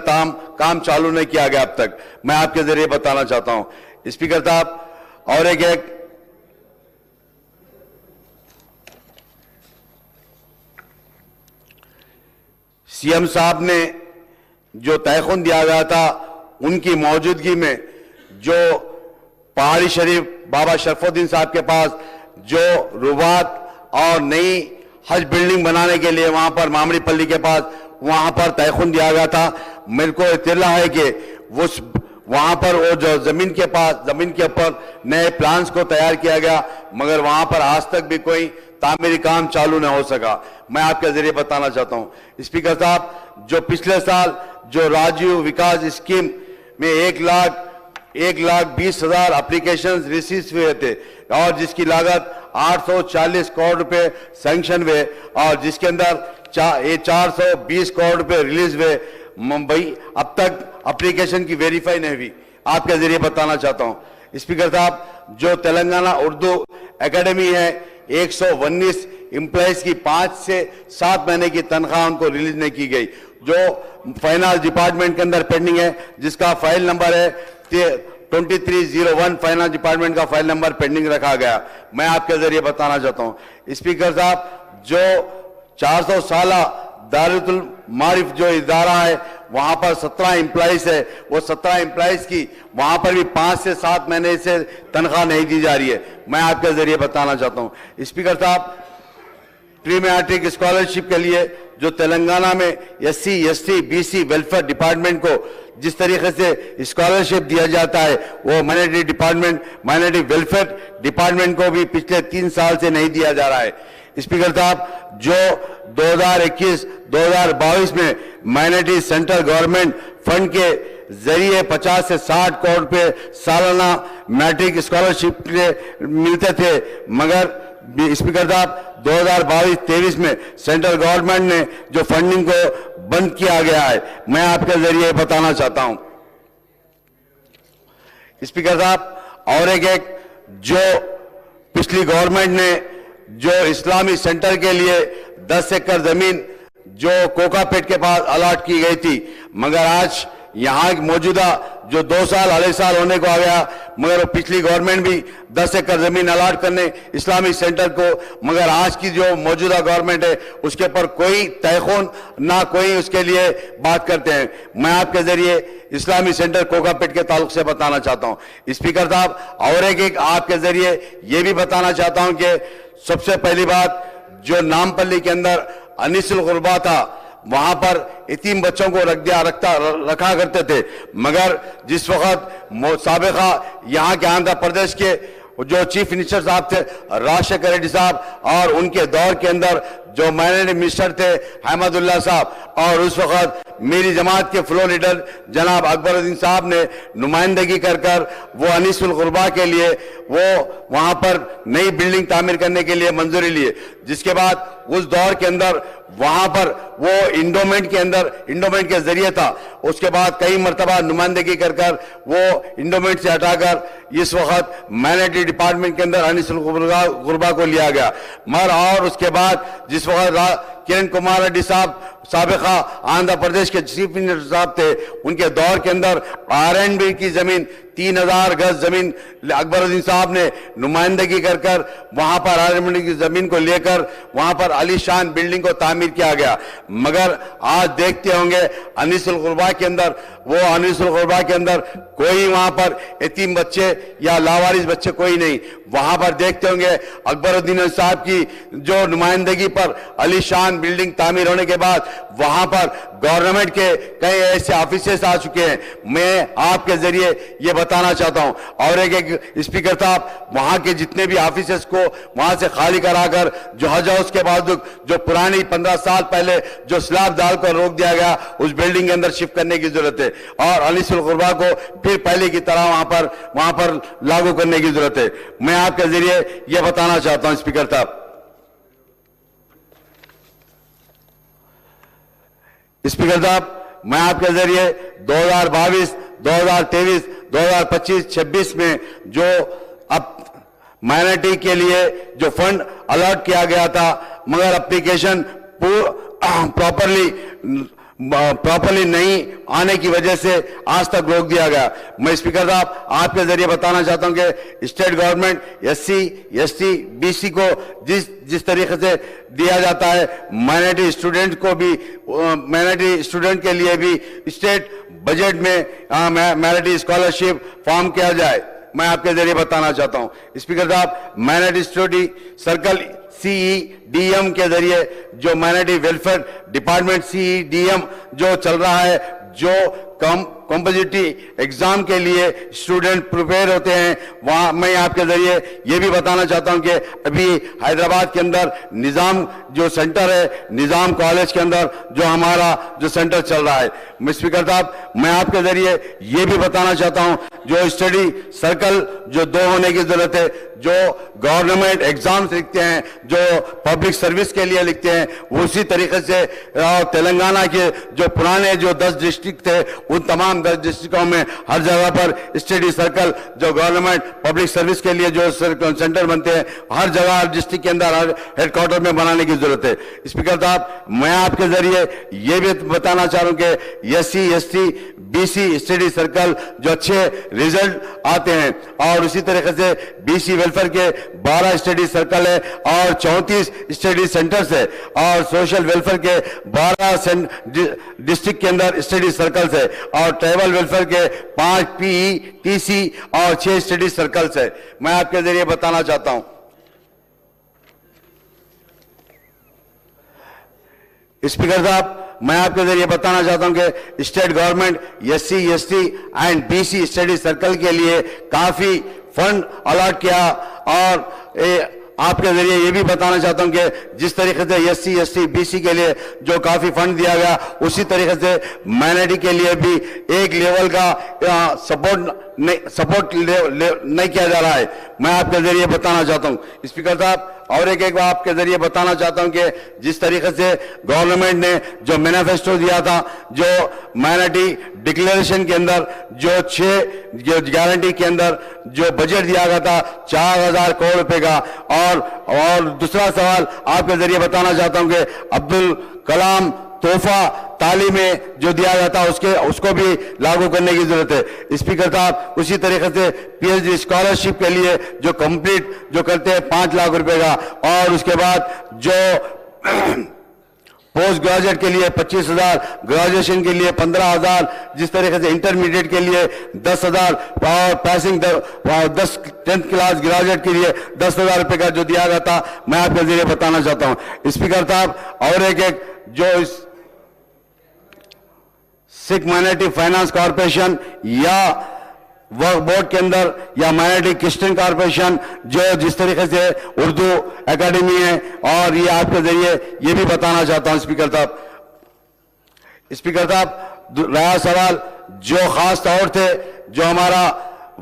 काम चालू नहीं किया गया अब तक। मैं आपके जरिए बताना चाहता हूं स्पीकर साहब। और एक सीएम साहब ने जो तयखुन दिया गया था, उनकी मौजूदगी में जो पहाड़ी शरीफ बाबा शरफुद्दीन साहब के पास जो रुबात और नई हज बिल्डिंग बनाने के लिए वहां पर मामड़ी पल्ली के पास वहां पर तयखुन दिया गया था, मेरे को इत्तला है कि वहां पर वो जो जमीन के ऊपर नए प्लान्स को तैयार किया गया, मगर वहां पर आज तक भी कोई तामीरी काम चालू नहीं हो सका। मैं आपके जरिए बताना चाहता हूं स्पीकर साहब, जो पिछले साल जो राजीव विकास स्कीम में 1,20,000 एप्लीकेशंस रिसीव हुए थे और जिसकी लागत 840 करोड़ रुपए सैंक्शन हुए और जिसके अंदर 420 करोड़ रुपए रिलीज हुए, मुंबई अब तक एप्लीकेशन की वेरीफाई नहीं हुई। आपके जरिए बताना चाहता हूं स्पीकर साहब, जो तेलंगाना उर्दू एकेडमी है 119 एम्प्लॉइज की 5 से 7 महीने की तनख्वाह उनको रिलीज नहीं की गई, जो फाइनेंस डिपार्टमेंट के अंदर पेंडिंग है, जिसका फाइल नंबर है 2301, फाइनेंस डिपार्टमेंट का फाइल नंबर पेंडिंग रखा गया। मैं आपके जरिए बताना चाहता हूं स्पीकर साहब, जो 400 साला दारुल मारिफ जो इदारा है वहां पर 17 एम्प्लॉइज है, वो 17 एम्प्लॉइज की वहां पर भी 5 से 7 महीने से तनख्वाह नहीं दी जा रही है। मैं आपके जरिए बताना चाहता हूं स्पीकर साहब, प्री मैट्रिक स्कॉलरशिप के लिए जो तेलंगाना में SC, ST, BC welfare department को जिस तरीके से स्कॉलरशिप दिया जाता है, वो माइनॉरिटी वेलफेयर डिपार्टमेंट को भी पिछले 3 साल से नहीं दिया जा रहा है। स्पीकर साहब, जो 2021-2022 में माइनॉरिटी सेंट्रल गवर्नमेंट फंड के जरिए 50 से 60 करोड़ रुपए सालाना मैट्रिक स्कॉलरशिप मिलते थे, मगर स्पीकर साहब 2022-23 में सेंट्रल गवर्नमेंट ने जो फंडिंग को बंद किया गया है। मैं आपके जरिए बताना चाहता हूं स्पीकर साहब, और एक जो पिछली गवर्नमेंट ने जो इस्लामी सेंटर के लिए 10 एकड़ जमीन जो कोकापेट के पास अलॉट की गई थी, मगर आज यहां मौजूदा जो 2 साल अढ़ाई साल होने को आ गया, मगर पिछली गवर्नमेंट भी 10 एकड़ जमीन अलॉट करने इस्लामिक सेंटर को, मगर आज की जो मौजूदा गवर्नमेंट है उसके ऊपर कोई तयखुन ना कोई उसके लिए बात करते हैं। मैं आपके जरिए इस्लामिक सेंटर कोकापेट के ताल्लुक से बताना चाहता हूं स्पीकर साहब, और एक आपके जरिए ये भी बताना चाहता हूं कि सबसे पहली बात, जो नामपल्ली के अंदर अनीसुल गुरबा था, वहां पर यतीम बच्चों को रखा करते थे, मगर जिस वक्त साबिका यहाँ के आंध्र प्रदेश के जो चीफ मिनिस्टर साहब थे राजशेखर रेड्डी साहब, और उनके दौर के अंदर जो माइनॉरिटी मिनिस्टर थे अहमदुल्ला साहब, और उस वक्त मेरी जमात के फ्लोर लीडर जनाब अकबरुद्दीन साहब ने नुमाइंदगी कर वो अनीसुल गुरबा के लिए वो वहां पर नई बिल्डिंग तामीर करने के लिए मंजूरी लिए, जिसके बाद उस दौर के अंदर वहां पर वो इंडोमेंट के जरिए था, उसके बाद कई मरतबा नुमाइंदगी कर वो इंडोमेंट से हटाकर इस वक्त माइनॉरिटी डिपार्टमेंट के अंदर अनीसुल गुरबा को लिया गया। मगर और उसके बाद जिस वक्त किरण कुमार रेड्डी साहब साबिका आंध्र प्रदेश के चीफ मिनिस्टर साहब थे, उनके दौर के अंदर R&B की जमीन 3000 गज जमीन अकबरुद्दीन साहब ने नुमाइंदगी कर वहां पर R&B की जमीन को लेकर वहां पर आलीशान बिल्डिंग को तामीर किया गया। मगर आज देखते होंगे अनीसुल गुरबा के अंदर कोई वहां पर यतीम बच्चे या लावारिस बच्चे कोई नहीं, वहां पर देखते होंगे अकबरुद्दीन साहब की जो नुमाइंदगी पर आलीशान बिल्डिंग तामीर होने के बाद वहां पर गवर्नमेंट के कई ऐसे ऑफिसेस आ चुके हैं। मैं आपके जरिए ये बताना चाहता हूं, और एक स्पीकर साहब, वहां के जितने भी ऑफिसेस को वहां से खाली कराकर जो हज हाउस के बाद जो पुरानी 15 साल पहले जो स्लैब डाल कर रोक दिया गया, उस बिल्डिंग के अंदर शिफ्ट करने की जरूरत है, और अनीसुल गुरबा को फिर पहले की तरह वहां पर लागू करने की जरूरत है। मैं आपके जरिए यह बताना चाहता हूं स्पीकर साहब, मैं आपके जरिए 2022, 2023, 2025, 26 में जो अब माइनॉरिटी के लिए जो फंड अलॉट किया गया था, मगर एप्लीकेशन प्रॉपरली नहीं आने की वजह से आज तक रोक दिया गया। मैं स्पीकर साहब आपके जरिए बताना चाहता हूं कि state government SC, ST, BC को जिस तरीके से दिया जाता है, माइनॉरिटी स्टूडेंट को भी, माइनॉरिटी स्टूडेंट के लिए भी स्टेट बजट में माइनॉरिटी स्कॉलरशिप फॉर्म किया जाए, मैं आपके जरिए बताना चाहता हूं। स्पीकर साहब, माइनॉरिटी स्टडी सर्कल CEDM के जरिए जो माइनॉरिटी वेलफेयर डिपार्टमेंट CEDM जो चल रहा है, जो कॉम्पिटिटिव एग्जाम के लिए स्टूडेंट प्रिपेयर होते हैं, वहां मैं आपके जरिए ये भी बताना चाहता हूं कि अभी हैदराबाद के अंदर निजाम जो सेंटर है, निजाम कॉलेज के अंदर जो हमारा जो सेंटर चल रहा है, स्पीकर साहब मैं आपके जरिए ये भी बताना चाहता हूं, जो स्टडी सर्कल जो 2 होने की जरूरत है, जो गवर्नमेंट एग्जाम्स लिखते हैं, जो पब्लिक सर्विस के लिए लिखते हैं, उसी तरीके से तेलंगाना के जो पुराने जो 10 डिस्ट्रिक्ट थे, उन तमाम 10 डिस्ट्रिक्टों में हर जगह पर स्टडी सर्कल जो गवर्नमेंट पब्लिक सर्विस के लिए जो सेंटर बनते हैं, हर जगह हर डिस्ट्रिक्ट के अंदर हर हेडक्वार्टर में बनाने की जरूरत है। स्पीकर साहब, मैं आपके जरिए ये भी बताना चाह रहा हूं कि SC, ST, BC study circle जो अच्छे रिजल्ट आते हैं, और उसी तरीके से BC वेलफेयर के 12 स्टडी सर्कल है और 34 स्टडी सेंटर्स है, और सोशल वेलफेयर के 12 डिस्ट्रिक्ट के अंदर स्टडी सर्कल्स है, और ट्राइबल वेलफेयर के 5 PE, TC और 6 स्टडी सर्कल्स है। मैं आपके जरिए बताना चाहता हूं स्पीकर साहब, मैं आपके जरिए बताना चाहता हूं कि state government SC, ST and BC study circle के लिए काफी फंड अलॉट किया, और आपके जरिए ये भी बताना चाहता हूं कि जिस तरीके से SC, ST, BC के लिए जो काफी फंड दिया गया, उसी तरीके से माइनॉरिटी के लिए भी एक लेवल का सपोर्ट नहीं किया जा रहा है। मैं आपके जरिए बताना चाहता हूं स्पीकर साहब, और एक बात आपके जरिए बताना चाहता हूं कि जिस तरीके से गवर्नमेंट ने जो मैनिफेस्टो दिया था, जो माइनॉरिटी डिक्लेरेशन के अंदर जो 6 गारंटी के अंदर जो बजट दिया गया था 4000 करोड़ रुपए का, और दूसरा सवाल आपके जरिए बताना चाहता हूं कि अब्दुल कलाम तोहफा तालीम में जो दिया जाता है उसको भी लागू करने की जरूरत है। स्पीकर साहब, उसी तरीके से PhD स्कॉलरशिप के लिए जो कंप्लीट जो करते हैं 5 लाख रुपए का, और उसके बाद जो पोस्ट ग्रेजुएट के लिए 25,000, ग्रेजुएशन के लिए 15,000, जिस तरीके से इंटरमीडिएट के लिए 10,000, और पासिंग 10th क्लास ग्रेजुएट के लिए 10,000 रुपए का जो दिया गया था, मैं आपके जरिए बताना चाहता हूं स्पीकर साहब। और एक जो इस सिख माइनॉरिटी फाइनेंस कॉर्पोरेशन या वर्क बोर्ड के अंदर या माइनॉरिटी क्रिश्चियन कॉर्पोरेशन जो जिस तरीके से उर्दू एकेडमी है, और ये आपके जरिए ये भी बताना चाहता हूं स्पीकर साहब। स्पीकर साहब, रहा सवाल जो खास तौर से जो हमारा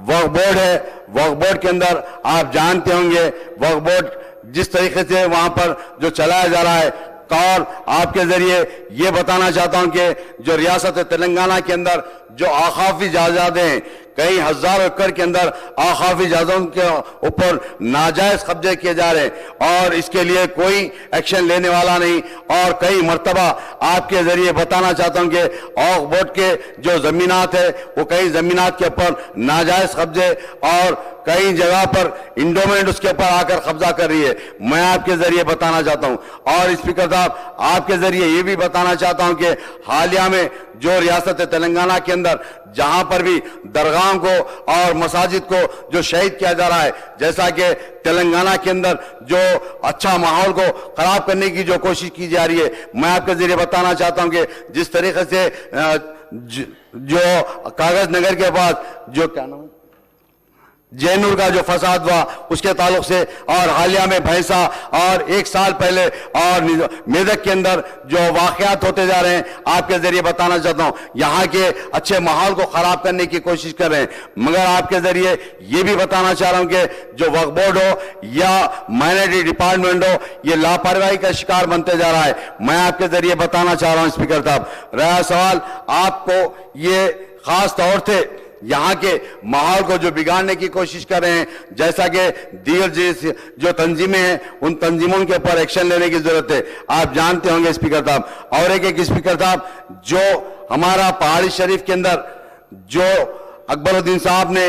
वर्क बोर्ड है, वर्क बोर्ड के अंदर आप जानते होंगे वर्क बोर्ड जिस तरीके से वहां पर जो चलाया जा रहा है, और आपके जरिए ये बताना चाहता हूं कि जो रियासत तेलंगाना के अंदर जो आखाफी जायदादें हैं, कई हजारों एकड़ के अंदर आखाफी जायदादों के ऊपर नाजायज कब्जे किए जा रहे हैं, और इसके लिए कोई एक्शन लेने वाला नहीं। और कई मर्तबा आपके जरिए बताना चाहता हूं कि वक्फ बोर्ड के जो जमीनात है, वो कई जमीनात के ऊपर नाजायज कब्जे, और कई जगह पर इंडोमेंट उसके ऊपर आकर कब्जा कर रही है। मैं आपके जरिए बताना चाहता हूं, और स्पीकर साहब आपके जरिए ये भी बताना चाहता हूं कि हालिया में जो रियासत तेलंगाना के अंदर जहां पर भी दरगाहों को और मसाजिद को जो शहीद किया जा रहा है, जैसा कि तेलंगाना के अंदर जो अच्छा माहौल को खराब करने की जो कोशिश की जा रही है, मैं आपके जरिए बताना चाहता हूं कि जिस तरीके से जो कागज नगर के पास जो क्या नाम जैनूर का जो फसाद हुआ उसके ताल्लुक से, और हालिया में भैंसा, और 1 साल पहले और मेदक के अंदर जो वाकयात होते जा रहे हैं, आपके जरिए बताना चाहता हूं, यहाँ के अच्छे माहौल को खराब करने की कोशिश कर रहे हैं। मगर आपके जरिए ये भी बताना चाह रहा हूं कि जो वक्फ बोर्ड हो या माइनॉरिटी डिपार्टमेंट हो, ये लापरवाही का शिकार बनते जा रहा है। मैं आपके जरिए बताना चाह रहा हूं स्पीकर साहब, रहा सवाल आपको, ये खास तौर से यहाँ के माहौल को जो बिगाड़ने की कोशिश कर रहे हैं, जैसा कि दीगर जो तंजीमें हैं, उन तंजीमों के ऊपर एक्शन लेने की जरूरत है। आप जानते होंगे स्पीकर साहब, और एक स्पीकर साहब, जो हमारा पहाड़ी शरीफ के अंदर जो अकबरुद्दीन साहब ने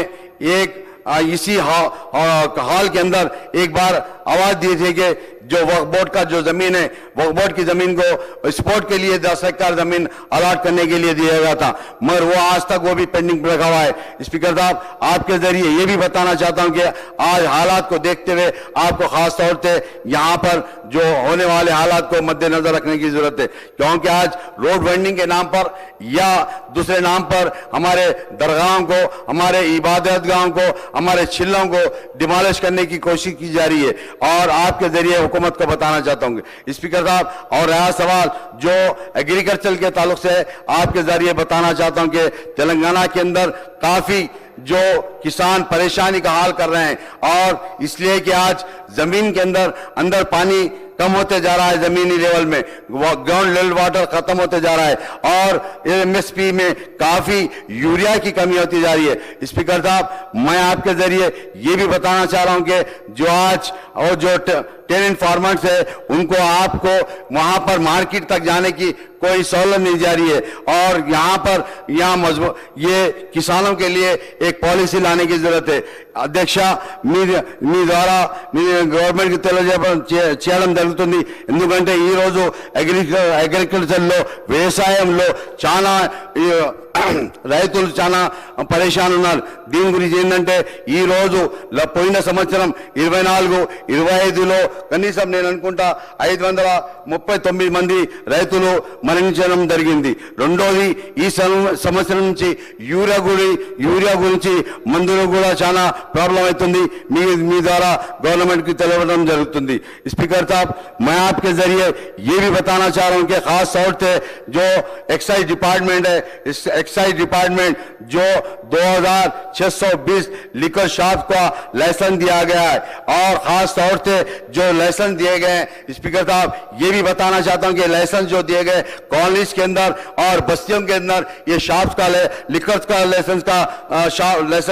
एक इसी हाल के अंदर एक बार आवाज दी थी कि जो वक्फ बोर्ड का जो जमीन है, वक्फ बोर्ड की जमीन को स्पोर्ट के लिए 10 एकड़ जमीन अलॉट करने के लिए दिया गया था, मगर वो आज तक वो भी पेंडिंग रखा हुआ है। स्पीकर साहब, आपके जरिए ये भी बताना चाहता हूं कि आज हालात को देखते हुए आपको खास तौर से यहाँ पर जो होने वाले हालात को मद्देनजर रखने की जरूरत है, क्योंकि आज रोड वेंडिंग के नाम पर या दूसरे नाम पर हमारे दरगाहों को, हमारे इबादत गाहों को, हमारे चिल्लों को डिमोलिश करने की कोशिश की जा रही है। और आपके जरिए हुकूमत को बताना चाहता हूं स्पीकर साहब, और रहा सवाल जो एग्रीकल्चर के ताल्लुक से, आपके जरिए बताना चाहता हूं कि तेलंगाना के अंदर काफी जो किसान परेशानी का हाल कर रहे हैं, और इसलिए कि आज जमीन के अंदर पानी कम होते जा रहा है, जमीनी लेवल में ग्राउंड लेवल वाटर खत्म होते जा रहा है, और एमएसपी में काफी यूरिया की कमी होती जा रही है। स्पीकर साहब, मैं आपके जरिए ये भी बताना चाह रहा हूं कि जो आज और जो टेनेंट फार्मर्स है, उनको आपको वहां पर मार्केट तक जाने की कोई सहूलत नहीं जा रही है, और यहाँ ये किसानों के लिए एक पॉलिसी लाने की जरूरत है। అధ్యక్ష మీ ద్వారా మీ గవర్నమెంట్కి చేయడం జరుగుతుంది, ఎందుకంటే ఈరోజు అగ్రికల్చర్లో వ్యవసాయంలో చాలా రైతులు చాలా పరేషాన్ ఉన్నారు. దీని గురించి ఏంటంటే ఈ రోజు పోయిన సంవత్సరం 24-25లో కనీసం నేను అనుకుంటా 539 మంది రైతులు మరణించడం జరిగింది. రెండోది ఈ సంవత్సరం నుంచి యూరియా గురించి మందులు కూడా చాలా प्रॉब्लम అవుతుంది. మీ ద్వారా गवर्नमेंट की తెలియడం జరుగుతుంది. स्पीकर साहब, मैं आपके जरिए ये भी बताना चाह रहा हूं कि खास तौर से जो एक्साइज डिपार्टमेंट है, इस एक्साइज डिपार्टमेंट जो 2620 लिकर शॉप का लाइसेंस दिया गया है, और खास तौर से जो लाइसेंस दिए गए, स्पीकर साहब ये भी बताना चाहता हूं कि लाइसेंस जो दिए गए कॉलोनीज के अंदर और बस्तियों के अंदर ये शॉप्स का लिकर का लाइसेंस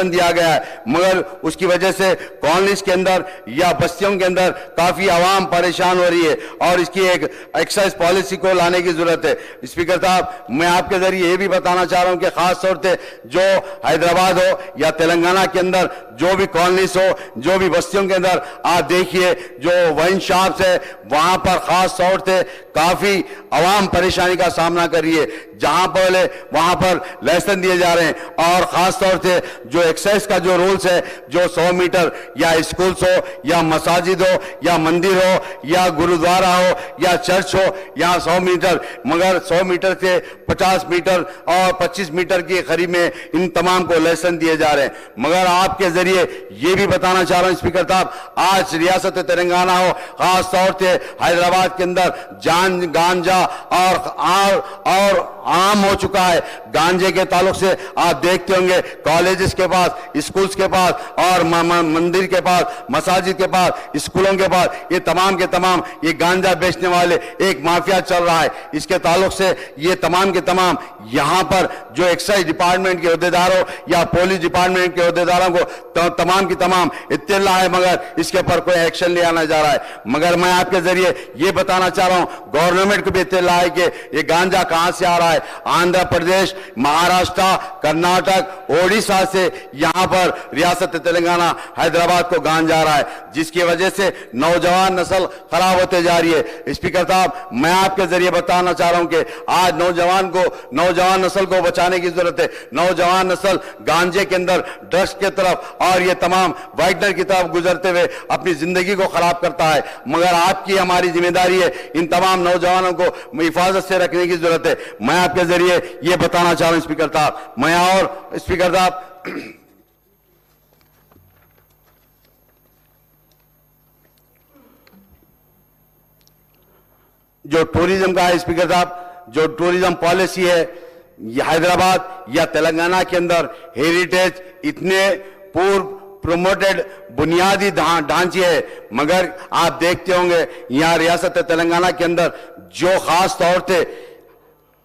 दिया गया है, मगर उसकी वजह से कॉलोनीज के अंदर या बस्तियों के अंदर काफी आवाम परेशान हो रही है, और इसकी एक एक्साइज पॉलिसी को लाने की जरूरत है. स्पीकर साहब, मैं आपके जरिए ये भी बताना चाह रहा हूं कि खास तौर से जो हैदराबाद हो या तेलंगाना के अंदर जो भी कॉलोनीज हो, जो भी बस्तियों के अंदर आप देखिए जो वाइन शॉप्स है, वहां पर खास तौर से काफी आवाम परेशानी का सामना कर रही है. जहां पहले वहां पर लाइसेंस दिए जा रहे हैं, और खास तौर से जो एक्साइज का जो रूल्स है, जो 100 मीटर या स्कूल्स हो या मसाजिद हो या मंदिर हो या गुरुद्वारा हो या चर्च हो, यहाँ 100 मीटर, मगर 100 मीटर से 50 मीटर और 25 मीटर की करीब में इन तमाम को लाइसेंस दिए जा रहे हैं. मगर आपके जरिए ये भी बताना चाह रहा हूं स्पीकर साहब, आज रियासत तेलंगाना हो, खास तौर से हैदराबाद के अंदर गांजा और आम हो चुका है. गांजे के ताल्लुक से आप देखते होंगे कॉलेजेस के पास, स्कूल्स के पास और मंदिर के पास, मसाजिद के पास, स्कूलों के पास, ये तमाम के तमाम ये गांजा बेचने वाले एक माफिया चल रहा है. इसके ताल्लुक से ये तमाम के तमाम यहाँ पर जो एक्साइज डिपार्टमेंट के अहदेदारों या पुलिस डिपार्टमेंट के अहदेदारों को तमाम की तमाम इत्तला है, मगर इसके ऊपर कोई एक्शन लिया नहीं जा रहा है. मगर मैं आपके जरिए ये बताना चाह रहा हूँ गवर्नमेंट को भी इत्तला है कि ये गांजा कहां से आ रहा है. आंध्र प्रदेश, महाराष्ट्र, कर्नाटक, ओडिशा से यहाँ पर रियासत तेलंगाना, हैदराबाद को गांजा आ रहा है, जिसकी वजह से नौजवान नस्ल खराब होते जा रही है. स्पीकर साहब, मैं आपके जरिए बताना चाह रहा हूं कि आज नौजवान नस्ल को बचाने की जरूरत है. नौजवान नस्ल गांजे के अंदर, ड्रग्स के तरफ और ये तमाम वाइटनर की तरफ गुजरते हुए अपनी जिंदगी को खराब करता है. मगर आपकी हमारी जिम्मेदारी है इन तमाम नौजवानों को हिफाजत से रखने की जरूरत है. मैं आपके जरिए ये बताना चाह रहा हूं स्पीकर साहब. मैं और स्पीकर साहब जो टूरिज्म का है स्पीकर साहब, जो टूरिज्म पॉलिसी है, ये हैदराबाद या तेलंगाना के अंदर हेरिटेज इतने पूर्व प्रोमोटेड बुनियादी ढांचे है, मगर आप देखते होंगे यहाँ रियासत तेलंगाना के अंदर जो खास तौर से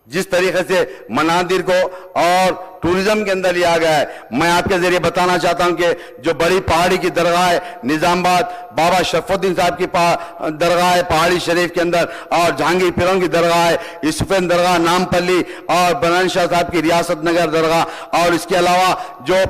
जिस तरीके से मनादिर को और टूरिज्म के अंदर लिया गया है, मैं आपके जरिए बताना चाहता हूं कि जो बड़ी पहाड़ी की दरगाह है निजामाबाद, बाबा शरफुद्दीन साहब की दरगाह है पहाड़ी शरीफ के अंदर, और जहांगीर पीरों की दरगाह है, यूसुफैन दरगाह नामपल्ली, और बनान शाह साहब की रियासत नगर दरगाह, और इसके अलावा जो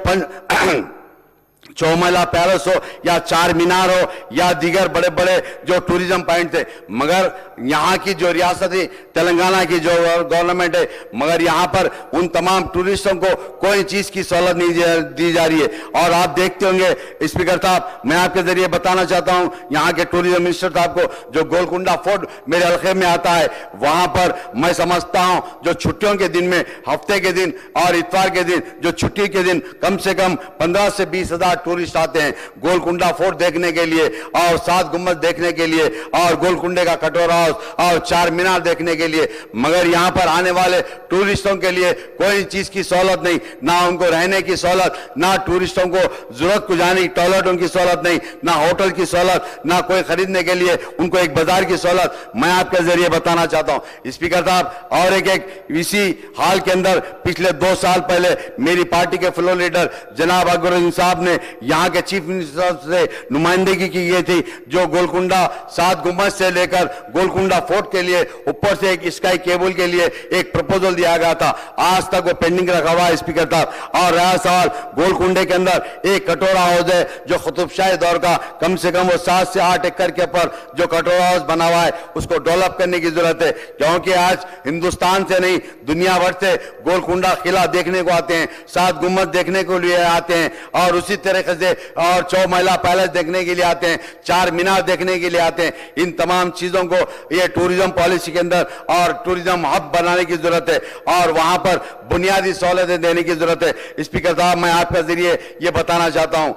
चौमला पैलेस हो या चार मीनार हो या दीगर बड़े बड़े जो टूरिज्म पॉइंट थे, मगर यहाँ की जो रियासती तेलंगाना की जो गवर्नमेंट है, मगर यहाँ पर उन तमाम टूरिस्टों को कोई चीज की सहूलत नहीं दी जा रही है। और आप देखते होंगे स्पीकर साहब, मैं आपके जरिए बताना चाहता हूँ यहाँ के टूरिज्म मिनिस्टर साहब को, जो गोलकुंडा फोर्ट मेरे हल्के में आता है, वहां पर मैं समझता हूँ जो छुट्टियों के दिन में, हफ्ते के दिन और इतवार के दिन, जो छुट्टी के दिन कम से कम 15 से 20 हजार टूरिस्ट आते हैं गोलकुंडा फोर्ट देखने के लिए, और 7 गुम्बद देखने के लिए, और गोलकुंडे का कटोरा हाउस और चार मीनार देखने के लिए, मगर यहाँ पर आने वाले टूरिस्टों के लिए कोई चीज की सहूलत नहीं, ना उनको रहने की सहूलत, ना टूरिस्टों को जरूरत को जाने की टॉयलेटों की सहूलत नहीं, ना होटल की सहूलत, ना कोई खरीदने के लिए उनको एक बाजार की सहूलत। मैं आपके जरिए बताना चाहता हूं स्पीकर साहब, और एक इसी हाल के अंदर पिछले 2 साल पहले मेरी पार्टी के फ्लोर लीडर जनाब अकबरुद्दीन साहब ने यहाँ के चीफ मिनिस्टर से नुमाइंदगी की गई थी, जो गोलकुंडा 7 गुम्बद से लेकर गोलकुंडा फोर्ट के लिए ऊपर से एक स्काई केबल के लिए एक प्रपोजल दिया गया था, आज तक वो पेंडिंग रखा हुआ है स्पीकर साहब। और रहा सवाल गोलकुंडे के अंदर एक कटोरा हाउस है जो कुतुबशाही दौर का, कम से कम वो 7 से 8 एकड़ के ऊपर जो कटोरा हाउस बना हुआ है, उसको डेवलप करने की जरूरत है, क्योंकि आज हिंदुस्तान से नहीं दुनिया भर से गोलकुंडा किला देखने को आते हैं, 7 गुम्बद देखने को लिए आते हैं, और उसी तरीके से और चौमहला पैलेस देखने के लिए आते हैं, चार मीनार देखने के लिए आते हैं। इन तमाम चीजों को ये टूरिज्म पॉलिसी के अंदर और टूरिज्म हब बनाने की जरूरत है, और वहां पर बुनियादी सहूलतें देने की जरूरत है। स्पीकर साहब, मैं आपके जरिए ये बताना चाहता हूं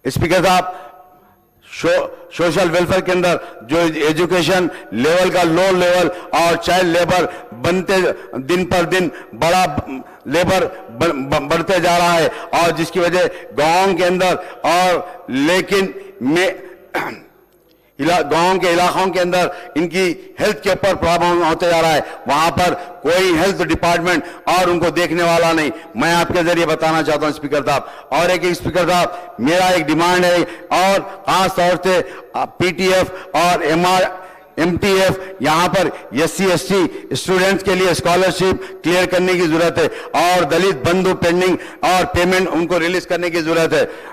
स्पीकर साहब, सोशल वेलफेयर के अंदर जो एजुकेशन लेवल का लो लेवल और चाइल्ड लेबर बनते दिन पर दिन बड़ा लेबर बढ़ते जा रहा है, और जिसकी वजह गांव के अंदर और लेकिन गांव के इलाकों के अंदर इनकी हेल्थ के ऊपर प्रॉब्लम होते जा रहा है, वहां पर कोई हेल्थ डिपार्टमेंट और उनको देखने वाला नहीं। मैं आपके जरिए बताना चाहता हूं स्पीकर साहब, और एक स्पीकर साहब, मेरा एक डिमांड है, और खास तौर से पीटीएफ और MTF यहां पर SC ST स्टूडेंट्स के लिए स्कॉलरशिप क्लियर करने की जरूरत है, और दलित बंधु पेंडिंग और पेमेंट उनको रिलीज करने की जरूरत है।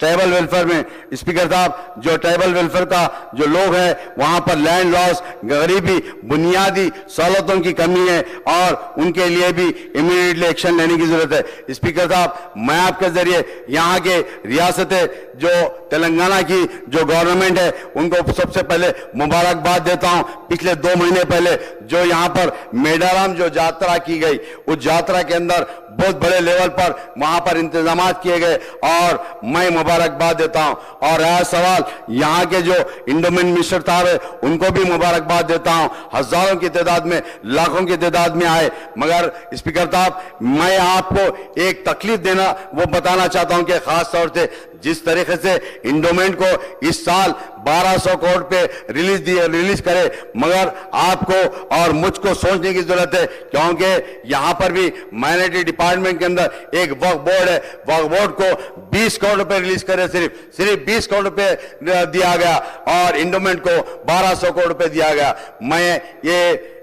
ट्राइबल वेलफेयर में स्पीकर साहब, जो ट्राइबल वेलफेयर का जो लोग हैं, वहां पर लैंड लॉस, गरीबी, बुनियादी सहूलतों की कमी है, और उनके लिए भी इमीडिएटली एक्शन लेने की जरूरत है। स्पीकर साहब, मैं आपके जरिए यहाँ के रियासत जो तेलंगाना की जो गवर्नमेंट है, उनको सबसे पहले मुबारकबाद देता हूं। पिछले 2 महीने पहले जो यहाँ पर मेडाराम जो यात्रा की गई, उस यात्रा के अंदर बहुत बड़े लेवल पर वहां पर इंतजाम किए गए, और मैं मुबारकबाद देता हूं। और रहा सवाल यहाँ के जो इंडोमेन मिनिस्टर साहब है, उनको भी मुबारकबाद देता हूं, हजारों की तादाद में, लाखों की तादाद में आए। मगर स्पीकर साहब, मैं आपको एक तकलीफ देना वो बताना चाहता हूं कि खास तौर से जिस तरीके से इंडोमेंट को इस साल 1200 करोड़ पे रिलीज करे, मगर आपको और मुझको सोचने की जरूरत है, क्योंकि यहां पर भी माइनॉरिटी डिपार्टमेंट के अंदर एक वक्फ बोर्ड है, वक्फ बोर्ड को 20 करोड़ रुपए रिलीज करे, सिर्फ 20 करोड़ रुपए दिया गया, और इंडोमेंट को 1200 करोड़ रुपए दिया गया। मैं ये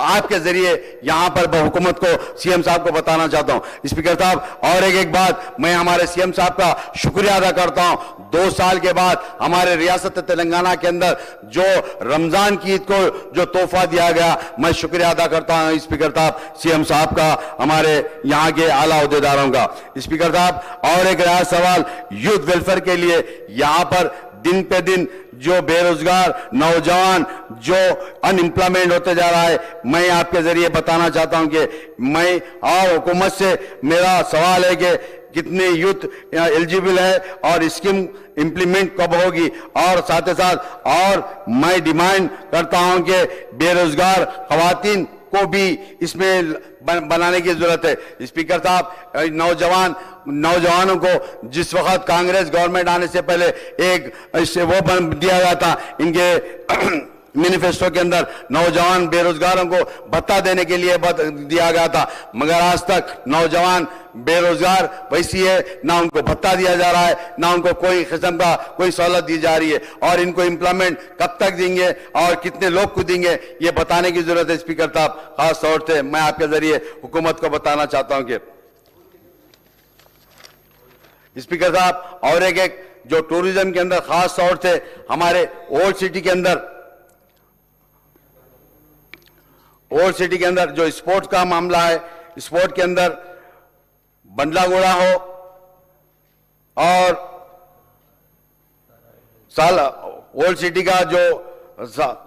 आपके जरिए यहां पर हुकूमत को, सीएम साहब को बताना चाहता हूं स्पीकर साहब। और एक बात, मैं हमारे सीएम साहब का शुक्रिया अदा करता हूं, 2 साल के बाद हमारे रियासत तेलंगाना के अंदर जो रमजान की ईद को जो तोहफा दिया गया, मैं शुक्रिया अदा करता हूं स्पीकर साहब, सीएम साहब का, हमारे यहाँ के आला अहदेदारों का। स्पीकर साहब, और एक रहा सवाल यूथ वेलफेयर के लिए, यहां पर दिन पे दिन जो बेरोजगार नौजवान जो अनएम्प्लॉयमेंट होते जा रहा है, मैं आपके जरिए बताना चाहता हूं कि मैं और हुकूमत से मेरा सवाल है कि कितने यूथ एलिजिबल है और स्कीम इंप्लीमेंट कब होगी। और साथ ही साथ और मैं डिमांड करता हूं कि बेरोजगार खवातीन को भी इसमें बनाने की जरूरत है। स्पीकर साहब, नौजवानों को जिस वक्त कांग्रेस गवर्नमेंट आने से पहले एक वो दिया गया था इनके मैनिफेस्टो के अंदर, नौजवान बेरोजगारों को भत्ता देने के लिए दिया गया था, मगर आज तक नौजवान बेरोजगार वैसी है, ना उनको भत्ता दिया जा रहा है, ना उनको कोई किस्म का कोई सहूलत दी जा रही है। और इनको इम्प्लीमेंट कब तक देंगे और कितने लोग को देंगे, ये बताने की जरूरत है। स्पीकर साहब, खास तौर से मैं आपके जरिए हुकूमत को बताना चाहता हूं कि स्पीकर साहब, और एक जो टूरिज्म के अंदर खास तौर से हमारे ओल्ड सिटी के अंदर जो स्पोर्ट्स का मामला है, स्पोर्ट के अंदर बंडलागोड़ा हो और ओल्ड सिटी का जो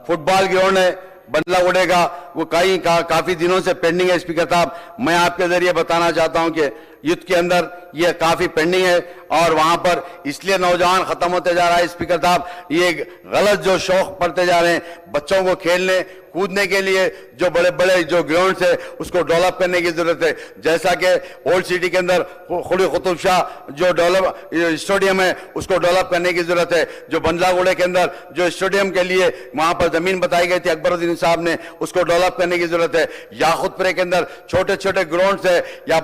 फुटबॉल ग्राउंड है बंडलागोड़े का, वो काफी दिनों से पेंडिंग है। स्पीकर साहब, मैं आपके जरिए बताना चाहता हूं कि युद्ध के अंदर ये काफी पेंडिंग है और वहां पर इसलिए नौजवान खत्म होते जा रहा है। स्पीकर साहब, ये गलत जो शौक पड़ते जा रहे हैं, बच्चों को खेलने कूदने के लिए जो बड़े बड़े जो ग्राउंड है उसको डेवलप करने की जरूरत है। जैसा कि ओल्ड सिटी के अंदर खुली कुतुब शाह जो स्टेडियम है उसको डेवलप करने की जरूरत है। जो बंडलागोड़े के अंदर जो स्टेडियम के लिए वहां पर जमीन बताई गई थी अकबरुद्दीन साहब ने, उसको डेवलप करने की जरूरत है। याकुतपुरे के अंदर छोटे छोटे ग्राउंड है या